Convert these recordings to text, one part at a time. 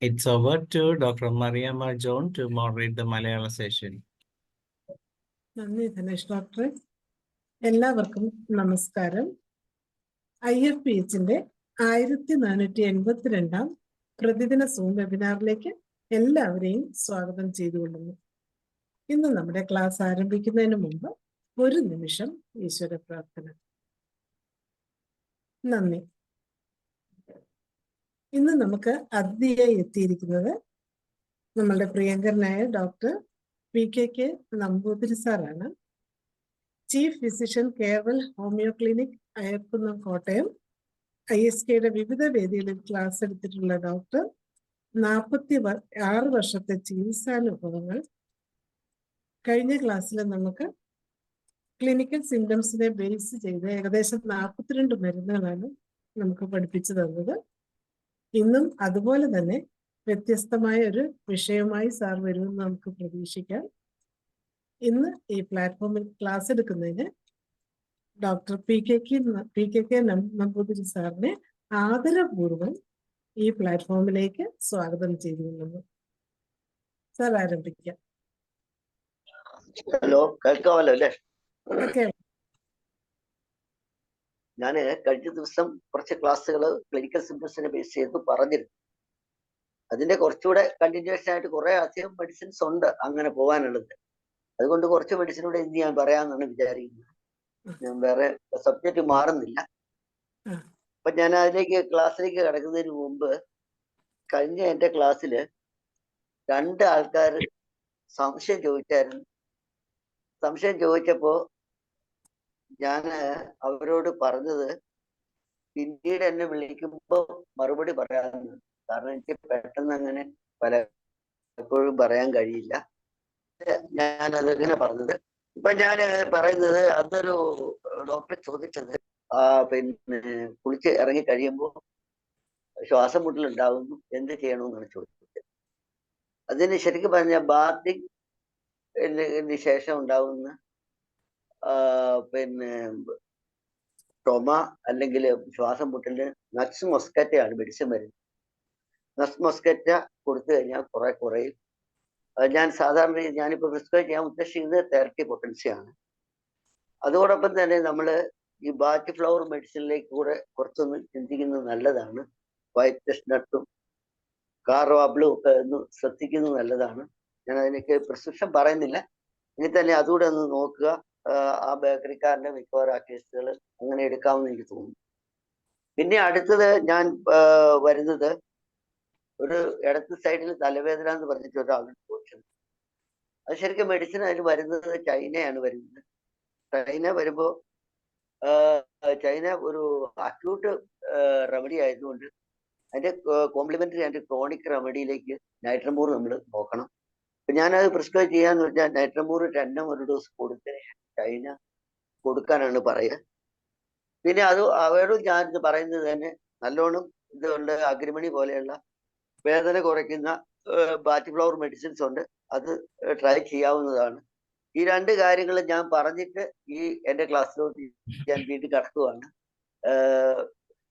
It's over to Dr. Mariamma John to moderate the Malayalam session. നന്ദി ധനേഷ് ഡോക്ടറെ. എല്ലാവർക്കും നമസ്കാരം. IFPHന്റെ 1482 പ്രതിദിന സൂം വെബിനാറിലേക്ക് എല്ലാവരെയും സ്വാഗതം ചെയ്തുകൊള്ളുന്നു. ഇന്ന് നമ്മുടെ ക്ലാസ് ആരംഭിക്കുന്നതിന് മുമ്പ് ഒരു നിമിഷം ഈശ്വര പ്രാർത്ഥന. നന്ദി. ഇന്ന് നമുക്ക് അതിഥിയായി എത്തിയിരിക്കുന്നത് നമ്മളുടെ പ്രിയങ്കരനായ ഡോക്ടർ PKK നമ്പൂതിരി സാറാണ്. Chief physician Kerala homeo clinic Ayarkunnam Kottayam. ISKയുടെ വിവിധ വേദികളിൽ ക്ലാസ് എടുത്തിട്ടുള്ള ഡോക്ടർ. 46 വർഷത്തെ ചികിത്സാനുഭവങ്ങൾ. കഴിഞ്ഞ ക്ലാസ്സിൽ നമുക്ക് ക്ലിനിക്കൽ സിംറ്റംസിനെ ബേസ് ചെയ്ത് ഏകദേശം 42 മരുന്നുകളാണ് നമുക്ക് പഠിപ്പിച്ചു തന്നത്. ഇന്നും അതുപോലെ തന്നെ വ്യത്യസ്തമായ ഒരു വിഷയവുമായി സാർ വരുമെന്ന് നമുക്ക് പ്രതീക്ഷിക്കാം. ഇന്ന് ഈ പ്ലാറ്റ്ഫോമിൽ ക്ലാസ് എടുക്കുന്നതിന് ഡോക്ടർ PKK നമ്പൂതിരി സാറിനെ ആദരപൂർവ്വം ഈ പ്ലാറ്റ്ഫോമിലേക്ക് സ്വാഗതം ചെയ്തുകൊള്ളുന്നു. സാർ ആരംഭിക്കാം. ഹലോ, കേൾക്കാമല്ലോ അല്ലേ? ഓക്കെ. ഞാൻ കഴിഞ്ഞ ദിവസം കുറച്ച് ക്ലാസ്സുകൾ ക്ലിനിക്കൽ സിംറ്റംസിനെ ബേസ് ചെയ്ത് പറഞ്ഞിരുന്നു. അതിന്റെ കുറച്ചുകൂടെ കണ്ടിന്യൂഷൻ ആയിട്ട് കുറെ അധികം മെഡിസിൻസ് ഉണ്ട് അങ്ങനെ പോകാനുള്ളത്. അതുകൊണ്ട് കുറച്ച് മെഡിസിനൂടെ ഇന്ന് ഞാൻ പറയാമെന്നാണ് വിചാരിക്കുന്നത്. ഞാൻ വേറെ സബ്ജക്റ്റ് മാറുന്നില്ല. അപ്പൊ ഞാൻ അതിലേക്ക് ക്ലാസ്സിലേക്ക് കിടക്കുന്നതിന് മുമ്പ് കഴിഞ്ഞ എന്റെ ക്ലാസ്സില് 2 ആൾക്കാർ സംശയം ചോദിച്ചായിരുന്നു. സംശയം ചോദിച്ചപ്പോ ഞാൻ അവരോട് പറഞ്ഞത് പിന്നീട് എന്നെ വിളിക്കുമ്പോൾ മറുപടി പറയാമെന്ന്. കാരണം എനിക്ക് പെട്ടെന്ന് അങ്ങനെ പലപ്പോഴും പറയാൻ കഴിയില്ല. ഞാനതെങ്ങനെ പറഞ്ഞത്. ഇപ്പൊ ഞാൻ പറയുന്നത് അന്നൊരു ഡോക്ടറെ ചോദിച്ചത് പിന്നെ കുളിച്ച് ഇറങ്ങി കഴിയുമ്പോൾ ശ്വാസം മുട്ടലുണ്ടാവുന്നു, എന്ത് ചെയ്യണമെന്നാണ് ചോദിച്ചത്. അതിന് ശരിക്കും പറഞ്ഞ ബാത്തിങ് ശേഷം ഉണ്ടാവുന്ന പിന്നെ ടൊമ അല്ലെങ്കിൽ ശ്വാസം മുട്ടലിന് നട്സ് മൊസ്കറ്റയാണ് മെഡിസിൻ വരുന്നത്. നട്സ് മൊസ്കറ്റ കൊടുത്തു കഴിഞ്ഞാൽ കുറെ കുറയും. ഞാൻ സാധാരണ ഞാനിപ്പോൾ പ്രിസ്ക്രൈബ് ചെയ്യാൻ ഉദ്ദേശിക്കുന്നത് തെറപ്പി പൊട്ടൻസിയാണ്. അതോടൊപ്പം തന്നെ നമ്മൾ ഈ ബാറ്റ് ഫ്ലവർ മെഡിസിനിലേക്ക് കൂടെ കുറച്ചൊന്ന് ചിന്തിക്കുന്നത് നല്ലതാണ്. വൈറ്റ് ചെസ്റ്റ്നട്ടും കാർവാബ്ലും ഒക്കെ ഒന്ന് ശ്രദ്ധിക്കുന്നത് നല്ലതാണ്. ഞാൻ അതിനൊക്കെ പ്രിസ്ക്രിപ്ഷൻ പറയുന്നില്ല. ഇനി തന്നെ അതുകൂടെ ഒന്ന് നോക്കുക. ആ ബേക്കറിക്കാരൻ്റെ മിക്കവാറും ആ കേസുകൾ അങ്ങനെ എടുക്കാമെന്ന് എനിക്ക് തോന്നുന്നു. പിന്നെ അടുത്തത് ഞാൻ വരുന്നത് ഒരു ഇടത്ത് സൈഡിൽ തലവേദന എന്ന് പറഞ്ഞിട്ട് ഒരാളോട് ചോദിച്ചത്. അത് ശരിക്കും മെഡിസിൻ അതിൽ വരുന്നത് ചൈനയാണ് വരുന്നത്. ചൈന വരുമ്പോൾ ചൈന ഒരു അക്യൂട്ട് റെമഡി ആയതുകൊണ്ട് അതിന്റെ കോംപ്ലിമെന്ററി ആൻഡ് ക്രോണിക് റെമഡിയിലേക്ക് നൈട്രമൂർ നമ്മൾ നോക്കണം. ഇപ്പൊ ഞാനത് പ്രിസ്ക്രൈബ് ചെയ്യാന്ന് വെച്ചാൽ നൈട്രമൂർ 10 ഒരു ഡോസ് കൊടുത്തതിന് ചൈന കൊടുക്കാനാണ് പറയുക. പിന്നെ അത് അവരോട് ഞാൻ പറയുന്നത് തന്നെ നല്ലോണം ഇതുകൊണ്ട് അഗ്രിമണി പോലെയുള്ള വേദന കുറയ്ക്കുന്ന ബാറ്റ് ഫ്ലവർ മെഡിസിൻസ് ഉണ്ട്, അത് ട്രൈ ചെയ്യാവുന്നതാണ്. ഈ 2 കാര്യങ്ങൾ ഞാൻ പറഞ്ഞിട്ട് ഈ എൻ്റെ ക്ലാസ്സിലോട്ട് ഞാൻ വീണ്ടും കടക്കുകയാണ്.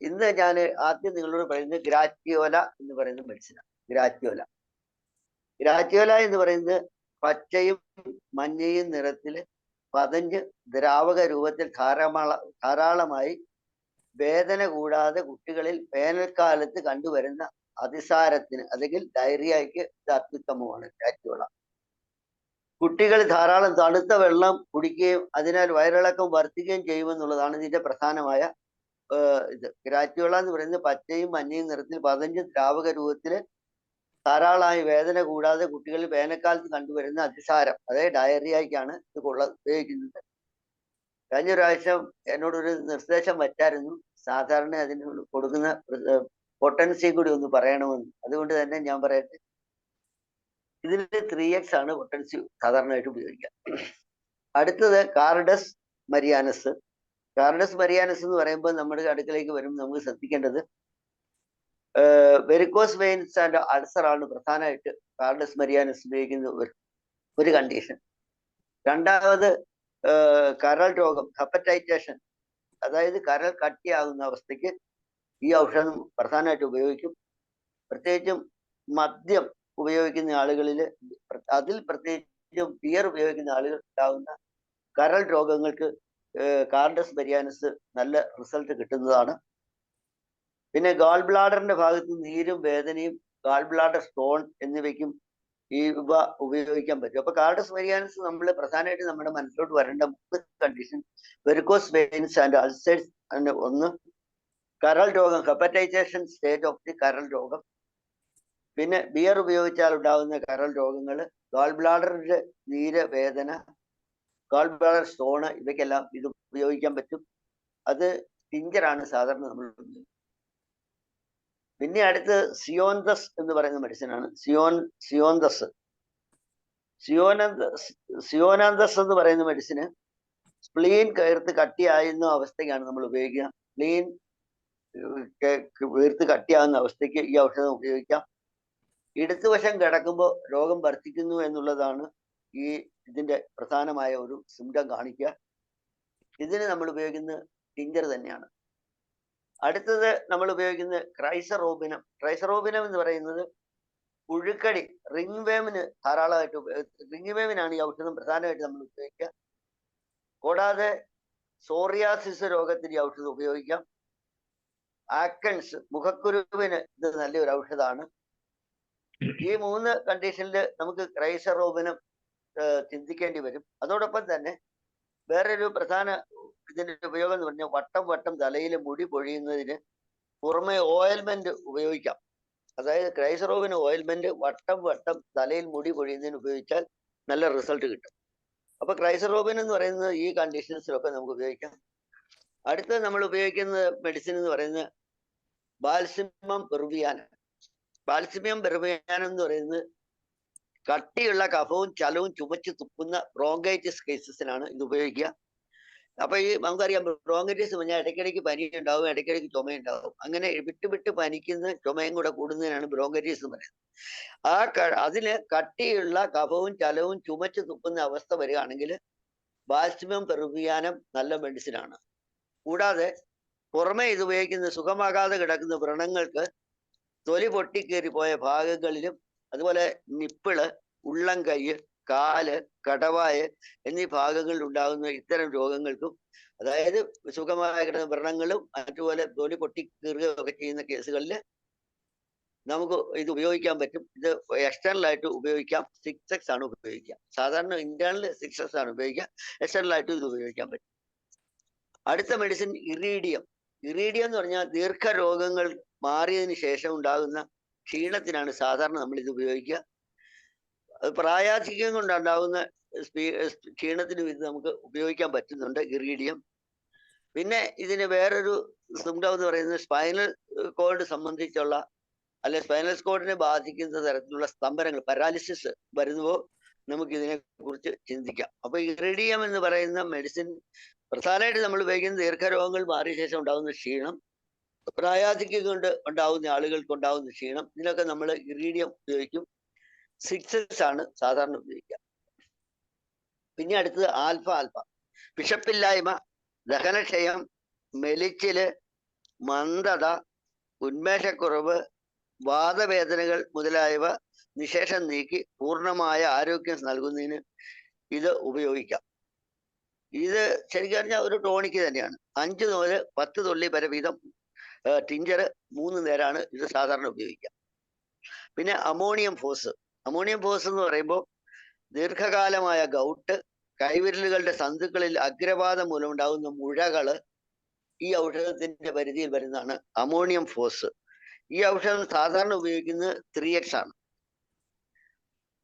ഇന്ന് ഞാൻ ആദ്യം നിങ്ങളോട് പറയുന്നത് ഗ്രാറ്റിയോല എന്ന് പറയുന്ന മെഡിസിനാണ്. ഗ്രാറ്റിയോല എന്ന് പറയുന്നത് പച്ചയും മഞ്ഞയും നിറത്തിൽ പതഞ്ഞ് ദ്രാവക രൂപത്തിൽ ധാരാളമായി വേദന കൂടാതെ കുട്ടികളിൽ വേനൽക്കാലത്ത് കണ്ടുവരുന്ന അതിസാരത്തിന് അല്ലെങ്കിൽ ഡയറിയയ്ക്ക് ഇത് അത്യുത്തമമാണ് ഗ്രാറ്റിയോല. കുട്ടികൾ ധാരാളം തണുത്ത വെള്ളം കുടിക്കുകയും അതിനാൽ വയറിളക്കം വർദ്ധിക്കുകയും ചെയ്യുമെന്നുള്ളതാണ് ഇതിന്റെ പ്രധാനമായ ഇത്. ഗ്രാറ്റിയോല എന്ന് പറയുന്നത് പച്ചയും മഞ്ഞയും നിറത്തിൽ പതഞ്ഞ് ദ്രാവക രൂപത്തില് ധാരാളമായി വേദന കൂടാതെ കുട്ടികളിൽ വേനൽക്കാലത്ത് കണ്ടുവരുന്ന അതിസാരം, അതായത് ഡയറിയയ്ക്കാണ് ഇത് ഉപയോഗിക്കുന്നത്. കഴിഞ്ഞ പ്രാവശ്യം എന്നോടൊരു നിർദ്ദേശം വച്ചായിരുന്നു, സാധാരണ അതിന് കൊടുക്കുന്ന പൊട്ടൻസി കൂടി ഒന്ന് പറയണമെന്ന്. അതുകൊണ്ട് തന്നെ ഞാൻ പറയട്ടെ, ഇതിൽ 3x ആണ് പൊട്ടൻസി സാധാരണയായിട്ട് ഉപയോഗിക്കുക. അടുത്തത് കാർഡസ് മരിയാനസ്. കാർഡസ് മരിയാനസ് എന്ന് പറയുമ്പോൾ നമ്മുടെ അടുക്കലേക്ക് വരുമ്പോൾ നമുക്ക് ശ്രദ്ധിക്കേണ്ടത് വെരിക്കോസ് വെയിൻസ് ആൻഡ് അൾസർ ആണ് പ്രധാനമായിട്ട് കാർഡസ് മരിയാനസ് ഉപയോഗിക്കുന്ന ഒരു കണ്ടീഷൻ. രണ്ടാമത് കരൾ രോഗം, ഹെപ്പറ്റൈറ്റേഷൻ, അതായത് കരൾ കട്ടിയാകുന്ന അവസ്ഥയ്ക്ക് ഈ ഔഷധം പ്രധാനമായിട്ട് ഉപയോഗിക്കും. പ്രത്യേകിച്ചും മദ്യം ഉപയോഗിക്കുന്ന ആളുകളിൽ, അതിൽ പ്രത്യേകിച്ചും ബിയർ ഉപയോഗിക്കുന്ന ആളുകൾ ഉണ്ടാകുന്ന കരൾ രോഗങ്ങൾക്ക് കാർഡസ് ബരിയാനസ് നല്ല റിസൾട്ട് കിട്ടുന്നതാണ്. പിന്നെ ഗാൾ ബ്ലാഡറിന്റെ ഭാഗത്ത് നീരും വേദനയും ഗാൾ ബ്ലാഡർ സ്റ്റോൺ എന്നിവയ്ക്കും ഇവ ഉപയോഗിക്കാൻ പറ്റും. അപ്പൊ കാർഡസ് ബരിയാനസ് നമ്മൾ പ്രധാനമായിട്ട് നമ്മുടെ മനസ്സിലോട്ട് വരേണ്ട 3 condition: varicose veins and ulcers. ഒന്ന് കരൾ രോഗം, ഹെപ്പറ്റൈസേഷൻ സ്റ്റേജ് ഓഫ് ദി കരൾ രോഗം. പിന്നെ ബിയർ ഉപയോഗിച്ചാൽ ഉണ്ടാകുന്ന കരൾ രോഗങ്ങൾ, ഗാൾ ബ്ലാഡറിന്റെ നീര്, വേദന, ഗാൾ ബ്ലാഡർ സ്റ്റോണ്, ഇവയ്ക്കെല്ലാം ഇത് ഉപയോഗിക്കാൻ പറ്റും. അത് ടിഞ്ചറാണ് സാധാരണ നമ്മൾ ഉപയോഗിക്കുന്നത്. പിന്നെ അടുത്ത് സിയോന്തസ് എന്ന് പറയുന്ന മെഡിസിൻ ആണ്. സിയോനാന്തസ് എന്ന് പറയുന്ന മെഡിസിന് സ്പ്ലീൻ കയർത്ത് കട്ടിയാകുന്ന അവസ്ഥയ്ക്കാണ് നമ്മൾ ഉപയോഗിക്കുക. സ്പ്ലീൻ വീർത്ത് കട്ടിയാകുന്ന അവസ്ഥയ്ക്ക് ഈ ഔഷധം ഉപയോഗിക്കാം. ഇടതുവശം കിടക്കുമ്പോൾ രോഗം വർദ്ധിക്കുന്നു എന്നുള്ളതാണ് ഇതിന്റെ പ്രധാനമായ ഒരു സിംറ്റം കാണിക്കുക. ഇതിന് നമ്മൾ ഉപയോഗിക്കുന്ന ടിഞ്ചർ തന്നെയാണ്. അടുത്തത് നമ്മൾ ഉപയോഗിക്കുന്നത് ക്രൈസറോബിനം. ക്രൈസറോബിനം എന്ന് പറയുന്നത് പുഴുക്കടി, റിംഗ് വേമിന് ധാരാളമായിട്ട് റിംഗ് വേമിനാണ് ഈ ഔഷധം പ്രധാനമായിട്ട് നമ്മൾ ഉപയോഗിക്കുക. കൂടാതെ സോറിയാസിസ് രോഗത്തിന് ഈ ഔഷധം ഉപയോഗിക്കാം. ആക്കൺസ്, മുഖക്കുരുവിന് ഇത് നല്ലൊരു ഔഷധമാണ്. ഈ 3 കണ്ടീഷനിൽ നമുക്ക് ക്രൈസറോബിനം ചിന്തിക്കേണ്ടി വരും. അതോടൊപ്പം തന്നെ വേറൊരു പ്രധാന ഇതിന്റെ ഉപയോഗം എന്ന് പറഞ്ഞാൽ വട്ടം തലയിൽ മുടി പൊഴിയുന്നതിന് പുറമെ ഓയിൽമെന്റ് ഉപയോഗിക്കാം. അതായത് ക്രൈസറോബിന് ഓയിൽമെന്റ് വട്ടം തലയിൽ മുടി പൊഴിയുന്നതിന് ഉപയോഗിച്ചാൽ നല്ല റിസൾട്ട് കിട്ടും. അപ്പൊ ക്രൈസറോബിൻ എന്ന് പറയുന്നത് ഈ കണ്ടീഷൻസിലൊക്കെ നമുക്ക് ഉപയോഗിക്കാം. അടുത്ത നമ്മൾ ഉപയോഗിക്കുന്ന മെഡിസിൻ എന്ന് പറയുന്നത് ബാൽസിമം പെർവിയാനം. ബാൽസിമിയം പെർവിയാനം എന്ന് പറയുന്നത് കട്ടിയുള്ള കഫവും ചലവും ചുമച്ച് തുപ്പുന്ന ബ്രോങ്കൈറ്റിസ് കേസസിനാണ് ഇത് ഉപയോഗിക്കുക. അപ്പൊ നമുക്കറിയാം, ബ്രോങ്കൈറ്റിസ് പറഞ്ഞാൽ ഇടയ്ക്കിടയ്ക്ക് പനി ഉണ്ടാവും, ഇടയ്ക്കിടയ്ക്ക് ചുമയുണ്ടാവും. അങ്ങനെ വിട്ട് പനിക്കുന്ന ചുമയും കൂടെ കൂടുന്നതിനാണ് ബ്രോങ്കൈറ്റിസ് എന്ന് പറയുന്നത്. അതിന് കട്ടിയുള്ള കഫവും ചലവും ചുമച്ച് തുപ്പുന്ന അവസ്ഥ വരികയാണെങ്കിൽ ബാൽസിമം പെർവിയാനം നല്ല മെഡിസിനാണ്. കൂടാതെ പുറമെ ഇത് ഉപയോഗിക്കുന്ന സുഖമാകാതെ കിടക്കുന്ന വ്രണങ്ങൾക്ക്, തൊലി പൊട്ടിക്കേറി പോയ ഭാഗങ്ങളിലും, അതുപോലെ നിപ്പിള്, ഉള്ളം കൈ, കാല്, കടവായ് എന്നീ ഭാഗങ്ങളിൽ ഉണ്ടാകുന്ന ഇത്തരം രോഗങ്ങൾക്കും, അതായത് സുഖമായ കിടന്ന വ്രണങ്ങളും അതുപോലെ തൊലി പൊട്ടിക്കീറുകയും ഒക്കെ ചെയ്യുന്ന കേസുകളിൽ നമുക്ക് ഇത് ഉപയോഗിക്കാൻ പറ്റും. ഇത് എക്സ്റ്റേണൽ ആയിട്ട് ഉപയോഗിക്കാം. 6X ആണ് ഉപയോഗിക്കുക. സാധാരണ ഇന്റേണൽ 6X ആണ് ഉപയോഗിക്കുക. എക്സ്റ്റേണൽ ആയിട്ട് ഇത് ഉപയോഗിക്കാൻ പറ്റും. അടുത്ത മെഡിസിൻ ഇറീഡിയം. ഇറീഡിയം എന്ന് പറഞ്ഞാൽ ദീർഘരോഗങ്ങൾ മാറിയതിന് ശേഷം ഉണ്ടാകുന്ന ക്ഷീണത്തിനാണ് സാധാരണ നമ്മൾ ഇത് ഉപയോഗിക്കുക. പ്രായാധിക്യം കൊണ്ടുണ്ടാകുന്ന ക്ഷീണത്തിനും ഇത് നമുക്ക് ഉപയോഗിക്കാൻ പറ്റുന്നുണ്ട്, ഇറീഡിയം. പിന്നെ ഇതിന് വേറൊരു സിംറ്റം എന്ന് പറയുന്നത് സ്പൈനൽ കോഡ് സംബന്ധിച്ചുള്ള, അല്ലെ സ്പൈനൽ കോഡിനെ ബാധിക്കുന്ന തരത്തിലുള്ള സ്തംഭനങ്ങൾ, പാരാലിസിസ് വരുമ്പോൾ നമുക്ക് ഇതിനെ കുറിച്ച് ചിന്തിക്കാം. അപ്പൊ ഇറീഡിയം എന്ന് പറയുന്ന മെഡിസിൻ പ്രധാനമായിട്ട് നമ്മൾ ഉപയോഗിക്കുന്ന ദീർഘരോഗങ്ങൾ മാറിയ ശേഷം ഉണ്ടാകുന്ന ക്ഷീണം, പ്രായാധിക്യം കൊണ്ട് ഉണ്ടാകുന്ന ആളുകൾക്ക് ഉണ്ടാകുന്ന ക്ഷീണം, ഇതിനൊക്കെ നമ്മൾ ഇറീഡിയം ഉപയോഗിക്കും. 6X ആണ് സാധാരണ ഉപയോഗിക്കുക. പിന്നെ അടുത്തത് ആൽഫ. വിശപ്പില്ലായ്മ, ദഹനക്ഷയം, മെലിച്ചില്, മന്ദത, ഉന്മേഷക്കുറവ്, വാതവേദനകൾ മുതലായവ നിശേഷം നീക്കി പൂർണ്ണമായ ആരോഗ്യം നൽകുന്നതിന് ഇത് ഉപയോഗിക്കാം. ഇത് ശരിക്കും പറഞ്ഞാൽ ഒരു ടോണിക്ക് തന്നെയാണ്. 5 മുതൽ 10 തുള്ളി വരെ വീതം ടിഞ്ചർ 3 നേരമാണ് ഇത് സാധാരണ ഉപയോഗിക്കുക. പിന്നെ അമോണിയം ഫോസ് എന്ന് പറയുമ്പോൾ ദീർഘകാലമായ ഗൗട്ട്, കൈവിരലുകളുടെ സന്ധികളിൽ അഗ്രവാദം മൂലം ഉണ്ടാകുന്ന മുഴകള് ഈ ഔഷധത്തിന്റെ പരിധിയിൽ വരുന്നതാണ് അമോണിയം ഫോസ്. ഈ ഔഷധം സാധാരണ ഉപയോഗിക്കുന്നത് 3X ആണ്.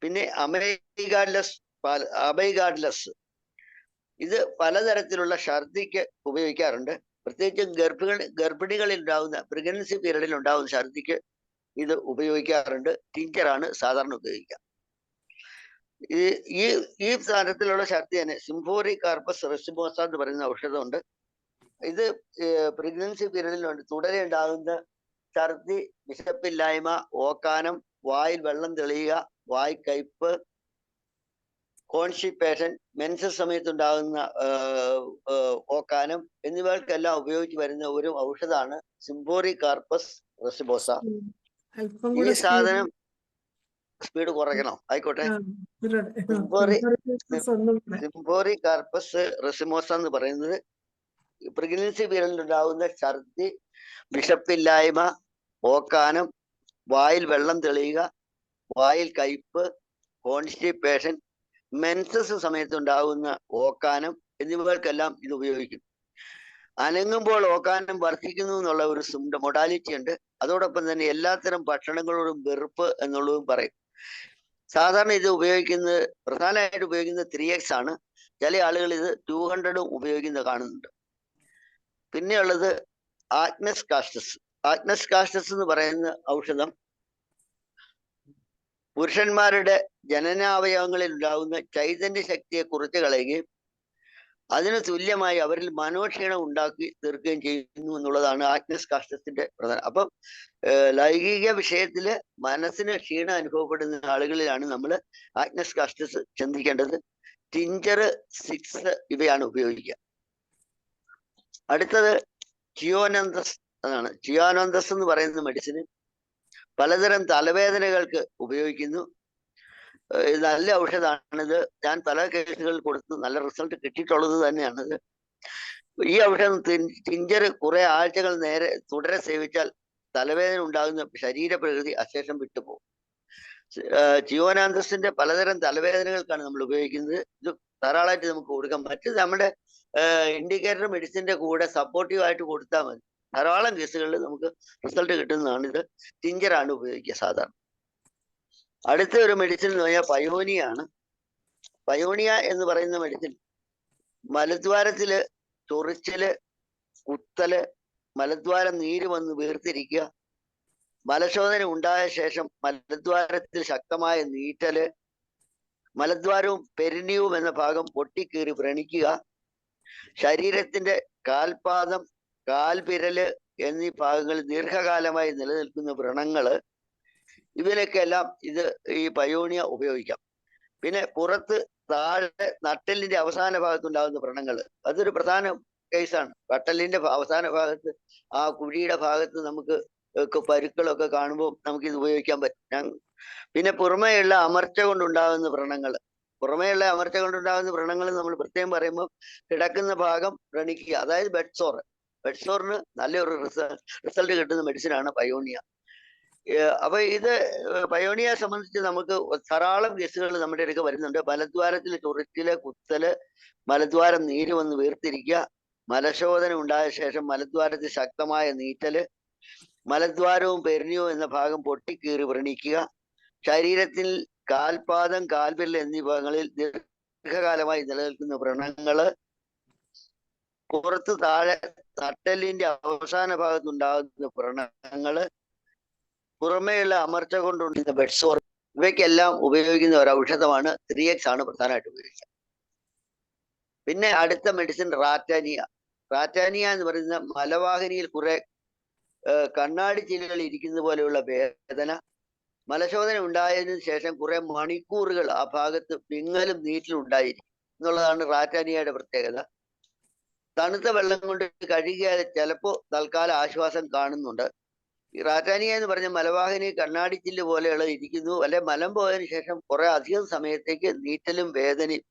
പിന്നെ അബൈഗാഡ്ലസ് ഇത് പലതരത്തിലുള്ള ഛർദിക്ക് ഉപയോഗിക്കാറുണ്ട്. പ്രത്യേകിച്ചും ഗർഭിണികളിൽ ഉണ്ടാകുന്ന പ്രഗ്നൻസി പീരീഡിൽ ഉണ്ടാകുന്ന ഛർദിക്ക് ഇത് ഉപയോഗിക്കാറുണ്ട്. ടിഞ്ചറാണ് സാധാരണ ഉപയോഗിക്കുക. ഈ തരത്തിലുള്ള ഛർദി തന്നെ സിംഫോറി കാർപ്പസ് റെസിമോസ എന്ന് പറയുന്ന ഔഷധമുണ്ട്. ഇത് പ്രഗ്നൻസി പീരീഡിൽ തുടരെ ഉണ്ടാകുന്ന ഛർദി, വിശപ്പില്ലായ്മ, ഓക്കാനം, വായിൽ വെള്ളം തെളിയുക, വായ് കയ്പ്, കോൺസ്റ്റിപ്പേഷൻ, മെൻസസ് സമയത്തുണ്ടാകുന്ന ഓക്കാനം എന്നിവയ്ക്കെല്ലാം ഉപയോഗിച്ച് വരുന്ന ഒരു ഔഷധമാണ് സിംഫോറി കാർപ്പസ് റെസിമോസ. ഈ സാധനം സ്പീഡ് കുറയ്ക്കണോ? ആയിക്കോട്ടെ. ആ, ഇവരുടെ സിംഫോറി symptoms ഒന്നും കൂടെ. സിംഫോറി കാർപ്പസ് റെസിമോസ എന്ന് പറയുന്നത് പ്രഗ്നൻസി പീരീഡിൽ ഉണ്ടാകുന്ന ഛർദി, വിശപ്പില്ലായ്മ, ഓക്കാനം, വായിൽ വെള്ളം തെളിയുക, വായിൽ കയ്പ്, കോൺസ്റ്റിപ്പേഷൻ, മെൻസസ് സമയത്തുണ്ടാകുന്ന ഓക്കാനം എന്നിവകൾക്കെല്ലാം ഇത് ഉപയോഗിക്കും. അനങ്ങുമ്പോൾ ഓക്കാനം വർദ്ധിക്കുന്നു എന്നുള്ള ഒരു മൊഡാലിറ്റി ഉണ്ട്. അതോടൊപ്പം തന്നെ എല്ലാത്തരം ഭക്ഷണങ്ങളോടും വെറുപ്പ് എന്നുള്ളതും പറയും. സാധാരണ ഇത് ഉപയോഗിക്കുന്നത് പ്രധാനമായിട്ട് ഉപയോഗിക്കുന്നത് 3x ആണ്. ചില ആളുകൾ ഇത് 200 ഉപയോഗിക്കുന്നത് കാണുന്നുണ്ട്. പിന്നെയുള്ളത് ആഗ്നസ് കാസ്റ്റസ്. ആഗ്നസ് കാസ്റ്റസ് എന്ന് പറയുന്ന ഔഷധം പുരുഷന്മാരുടെ ജനനാവയവങ്ങളിൽ ഉണ്ടാകുന്ന ചൈതന്യ ശക്തിയെ കുറച്ച് കളയുകയും അതിന് തുല്യമായി അവരിൽ മനോക്ഷീണം ഉണ്ടാക്കി തീർക്കുകയും ചെയ്യുന്നു എന്നുള്ളതാണ് ആഗ്നസ് കാസ്റ്റത്തിന്റെ പ്രധാനം. അപ്പം ലൈംഗിക വിഷയത്തില് മനസ്സിന് ക്ഷീണം അനുഭവപ്പെടുന്ന ആളുകളിലാണ് നമ്മൾ ആഗ്നസ് കാസ്റ്റസ് ചിന്തിക്കേണ്ടത്. ടിഞ്ചർ 6 ഇവയാണ് ഉപയോഗിക്കുക. അടുത്തത് ചിയോനന്തസ് എന്നാണ്. ചിയോനന്തസ് എന്ന് പറയുന്ന മെഡിസിന് പലതരം തലവേദനകൾക്ക് ഉപയോഗിക്കുന്നു. നല്ല ഔഷധമാണിത്. ഞാൻ പല കേസുകളിൽ കൊടുത്ത് നല്ല റിസൾട്ട് കിട്ടിയിട്ടുള്ളത് തന്നെയാണിത്. ഈ ഔഷധം ടിഞ്ചർ കുറെ ആഴ്ചകൾ നേരെ തുടരെ സേവിച്ചാൽ തലവേദന ഉണ്ടാകുന്ന ശരീരപ്രകൃതി അശേഷം വിട്ടുപോകും. ചിയോനാന്തസിന്റെ പലതരം തലവേദനകൾക്കാണ് നമ്മൾ ഉപയോഗിക്കുന്നത്. ഇത് ധാരാളമായിട്ട് നമുക്ക് കൊടുക്കാം. മറ്റത് നമ്മുടെ ഇൻഡിക്കേറ്റർ മെഡിസിന്റെ കൂടെ സപ്പോർട്ടീവ് ആയിട്ട് കൊടുത്താൽ മതി. ധാരാളം കേസുകളിൽ നമുക്ക് റിസൾട്ട് കിട്ടുന്നതാണ്. ഇത് ടിഞ്ചറാണ് ഉപയോഗിക്കുക സാധാരണ. അടുത്ത ഒരു മെഡിസിൻ എന്ന് പറഞ്ഞാൽ പയോനിയ ആണ്. പയോനിയ എന്ന് പറയുന്ന മെഡിസിൻ മലദ്വാരത്തില് ചൊറിച്ചില്, കുത്തല്, മലദ്വാരം നീര് വന്ന് വീർത്തിരിക്കുക, മലശോധന ഉണ്ടായ ശേഷം മലദ്വാരത്തിൽ ശക്തമായ നീറ്റല്, മലദ്വാരവും പെരിനിയവും എന്ന ഭാഗം പൊട്ടിക്കീറി വ്രണിക്കുക, ശരീരത്തിന്റെ കാൽപാദം, കാൽവിരല് എന്നീ ഭാഗങ്ങളിൽ ദീർഘകാലമായി നിലനിൽക്കുന്ന വ്രണങ്ങള്, ഇതിനൊക്കെല്ലാം ഇത് ഈ പയോണിയ ഉപയോഗിക്കാം. പിന്നെ പുറത്ത് താഴെ നട്ടെല്ലിന്റെ അവസാന ഭാഗത്തുണ്ടാകുന്ന വ്രണങ്ങൾ, അതൊരു പ്രധാന കേസാണ്. നട്ടെല്ലിന്റെ അവസാന ഭാഗത്ത് ആ കുഴിയുടെ ഭാഗത്ത് നമുക്ക് പരുക്കളൊക്കെ കാണുമ്പോൾ നമുക്ക് ഇത് ഉപയോഗിക്കാൻ പറ്റും. പിന്നെ പുറമേയുള്ള അമർച്ച കൊണ്ടുണ്ടാകുന്ന വ്രണങ്ങൾ, പുറമേയുള്ള അമർച്ച കൊണ്ടുണ്ടാകുന്ന വ്രണങ്ങൾ നമ്മൾ പ്രത്യേകം പറയുമ്പോൾ കിടക്കുന്ന ഭാഗം വ്രണിക്കുക, അതായത് ബെഡ്സോർ. ബെഡ്സോറിന് നല്ലൊരു റിസൾട്ട് കിട്ടുന്ന മെഡിസിനാണ് പയോണിയ. അപ്പൊ ഇത് പയോണിയെ സംബന്ധിച്ച് നമുക്ക് ധാരാളം കേസുകൾ നമ്മുടെ അടുക്ക വരുന്നുണ്ട്. മലദ്വാരത്തിൽ ചൊറിച്ചില്, കുത്തല്, മലദ്വാരം നീര് വന്ന് വീർത്തിരിക്കുക, മലശോധന ഉണ്ടായ ശേഷം മലദ്വാരത്തിൽ ശക്തമായ നീറ്റല്, മലദ്വാരവും പെരിനിയവും എന്ന ഭാഗം പൊട്ടിക്കീറി വ്രണിക്കുക, ശരീരത്തിൽ കാൽപാദം, കാൽവിരൽ എന്നീ ഭാഗങ്ങളിൽ ദീർഘകാലമായി നിലനിൽക്കുന്ന വ്രണങ്ങള്, പുറത്ത് താഴെ നട്ടെല്ലിന്റെ അവസാന ഭാഗത്തുണ്ടാകുന്ന വ്രണങ്ങള്, പുറമേയുള്ള അമർച്ച കൊണ്ടുണ്ടാകുന്ന ബെഡ്സോർ, ഇവയ്ക്കെല്ലാം ഉപയോഗിക്കുന്ന ഒരു ഔഷധമാണ് 3x ആണ് പ്രധാനമായിട്ട് ഉപയോഗിക്കുക. പിന്നെ അടുത്ത മെഡിസിൻ റാറ്റാനിയ. റാറ്റാനിയ എന്ന് പറയുന്ന മലവാഹിനിയിൽ കുറെ കണ്ണാടി ചില്ലുകൾ ഇരിക്കുന്ന പോലെയുള്ള വേദന, മലശോധന ഉണ്ടായതിനു ശേഷം കുറെ മണിക്കൂറുകൾ ആ ഭാഗത്ത് വിങ്ങലും നീറ്റിലും ഉണ്ടായിരിക്കും എന്നുള്ളതാണ് റാറ്റാനിയയുടെ പ്രത്യേകത. തണുത്ത വെള്ളം കൊണ്ട് കഴുകിയാൽ ചിലപ്പോൾ തൽക്കാലം ആശ്വാസം കാണുന്നുണ്ട്. ഈ റാറ്റാനിയ എന്ന് പറഞ്ഞ മലവാഹിനി കണ്ണാടി ചില്ല് പോലെയുള്ള ഇരിക്കുന്നു, അല്ലെ മലം പോയതിനു ശേഷം കുറെ അധികം സമയത്തേക്ക് നീറ്റലും വേദനയും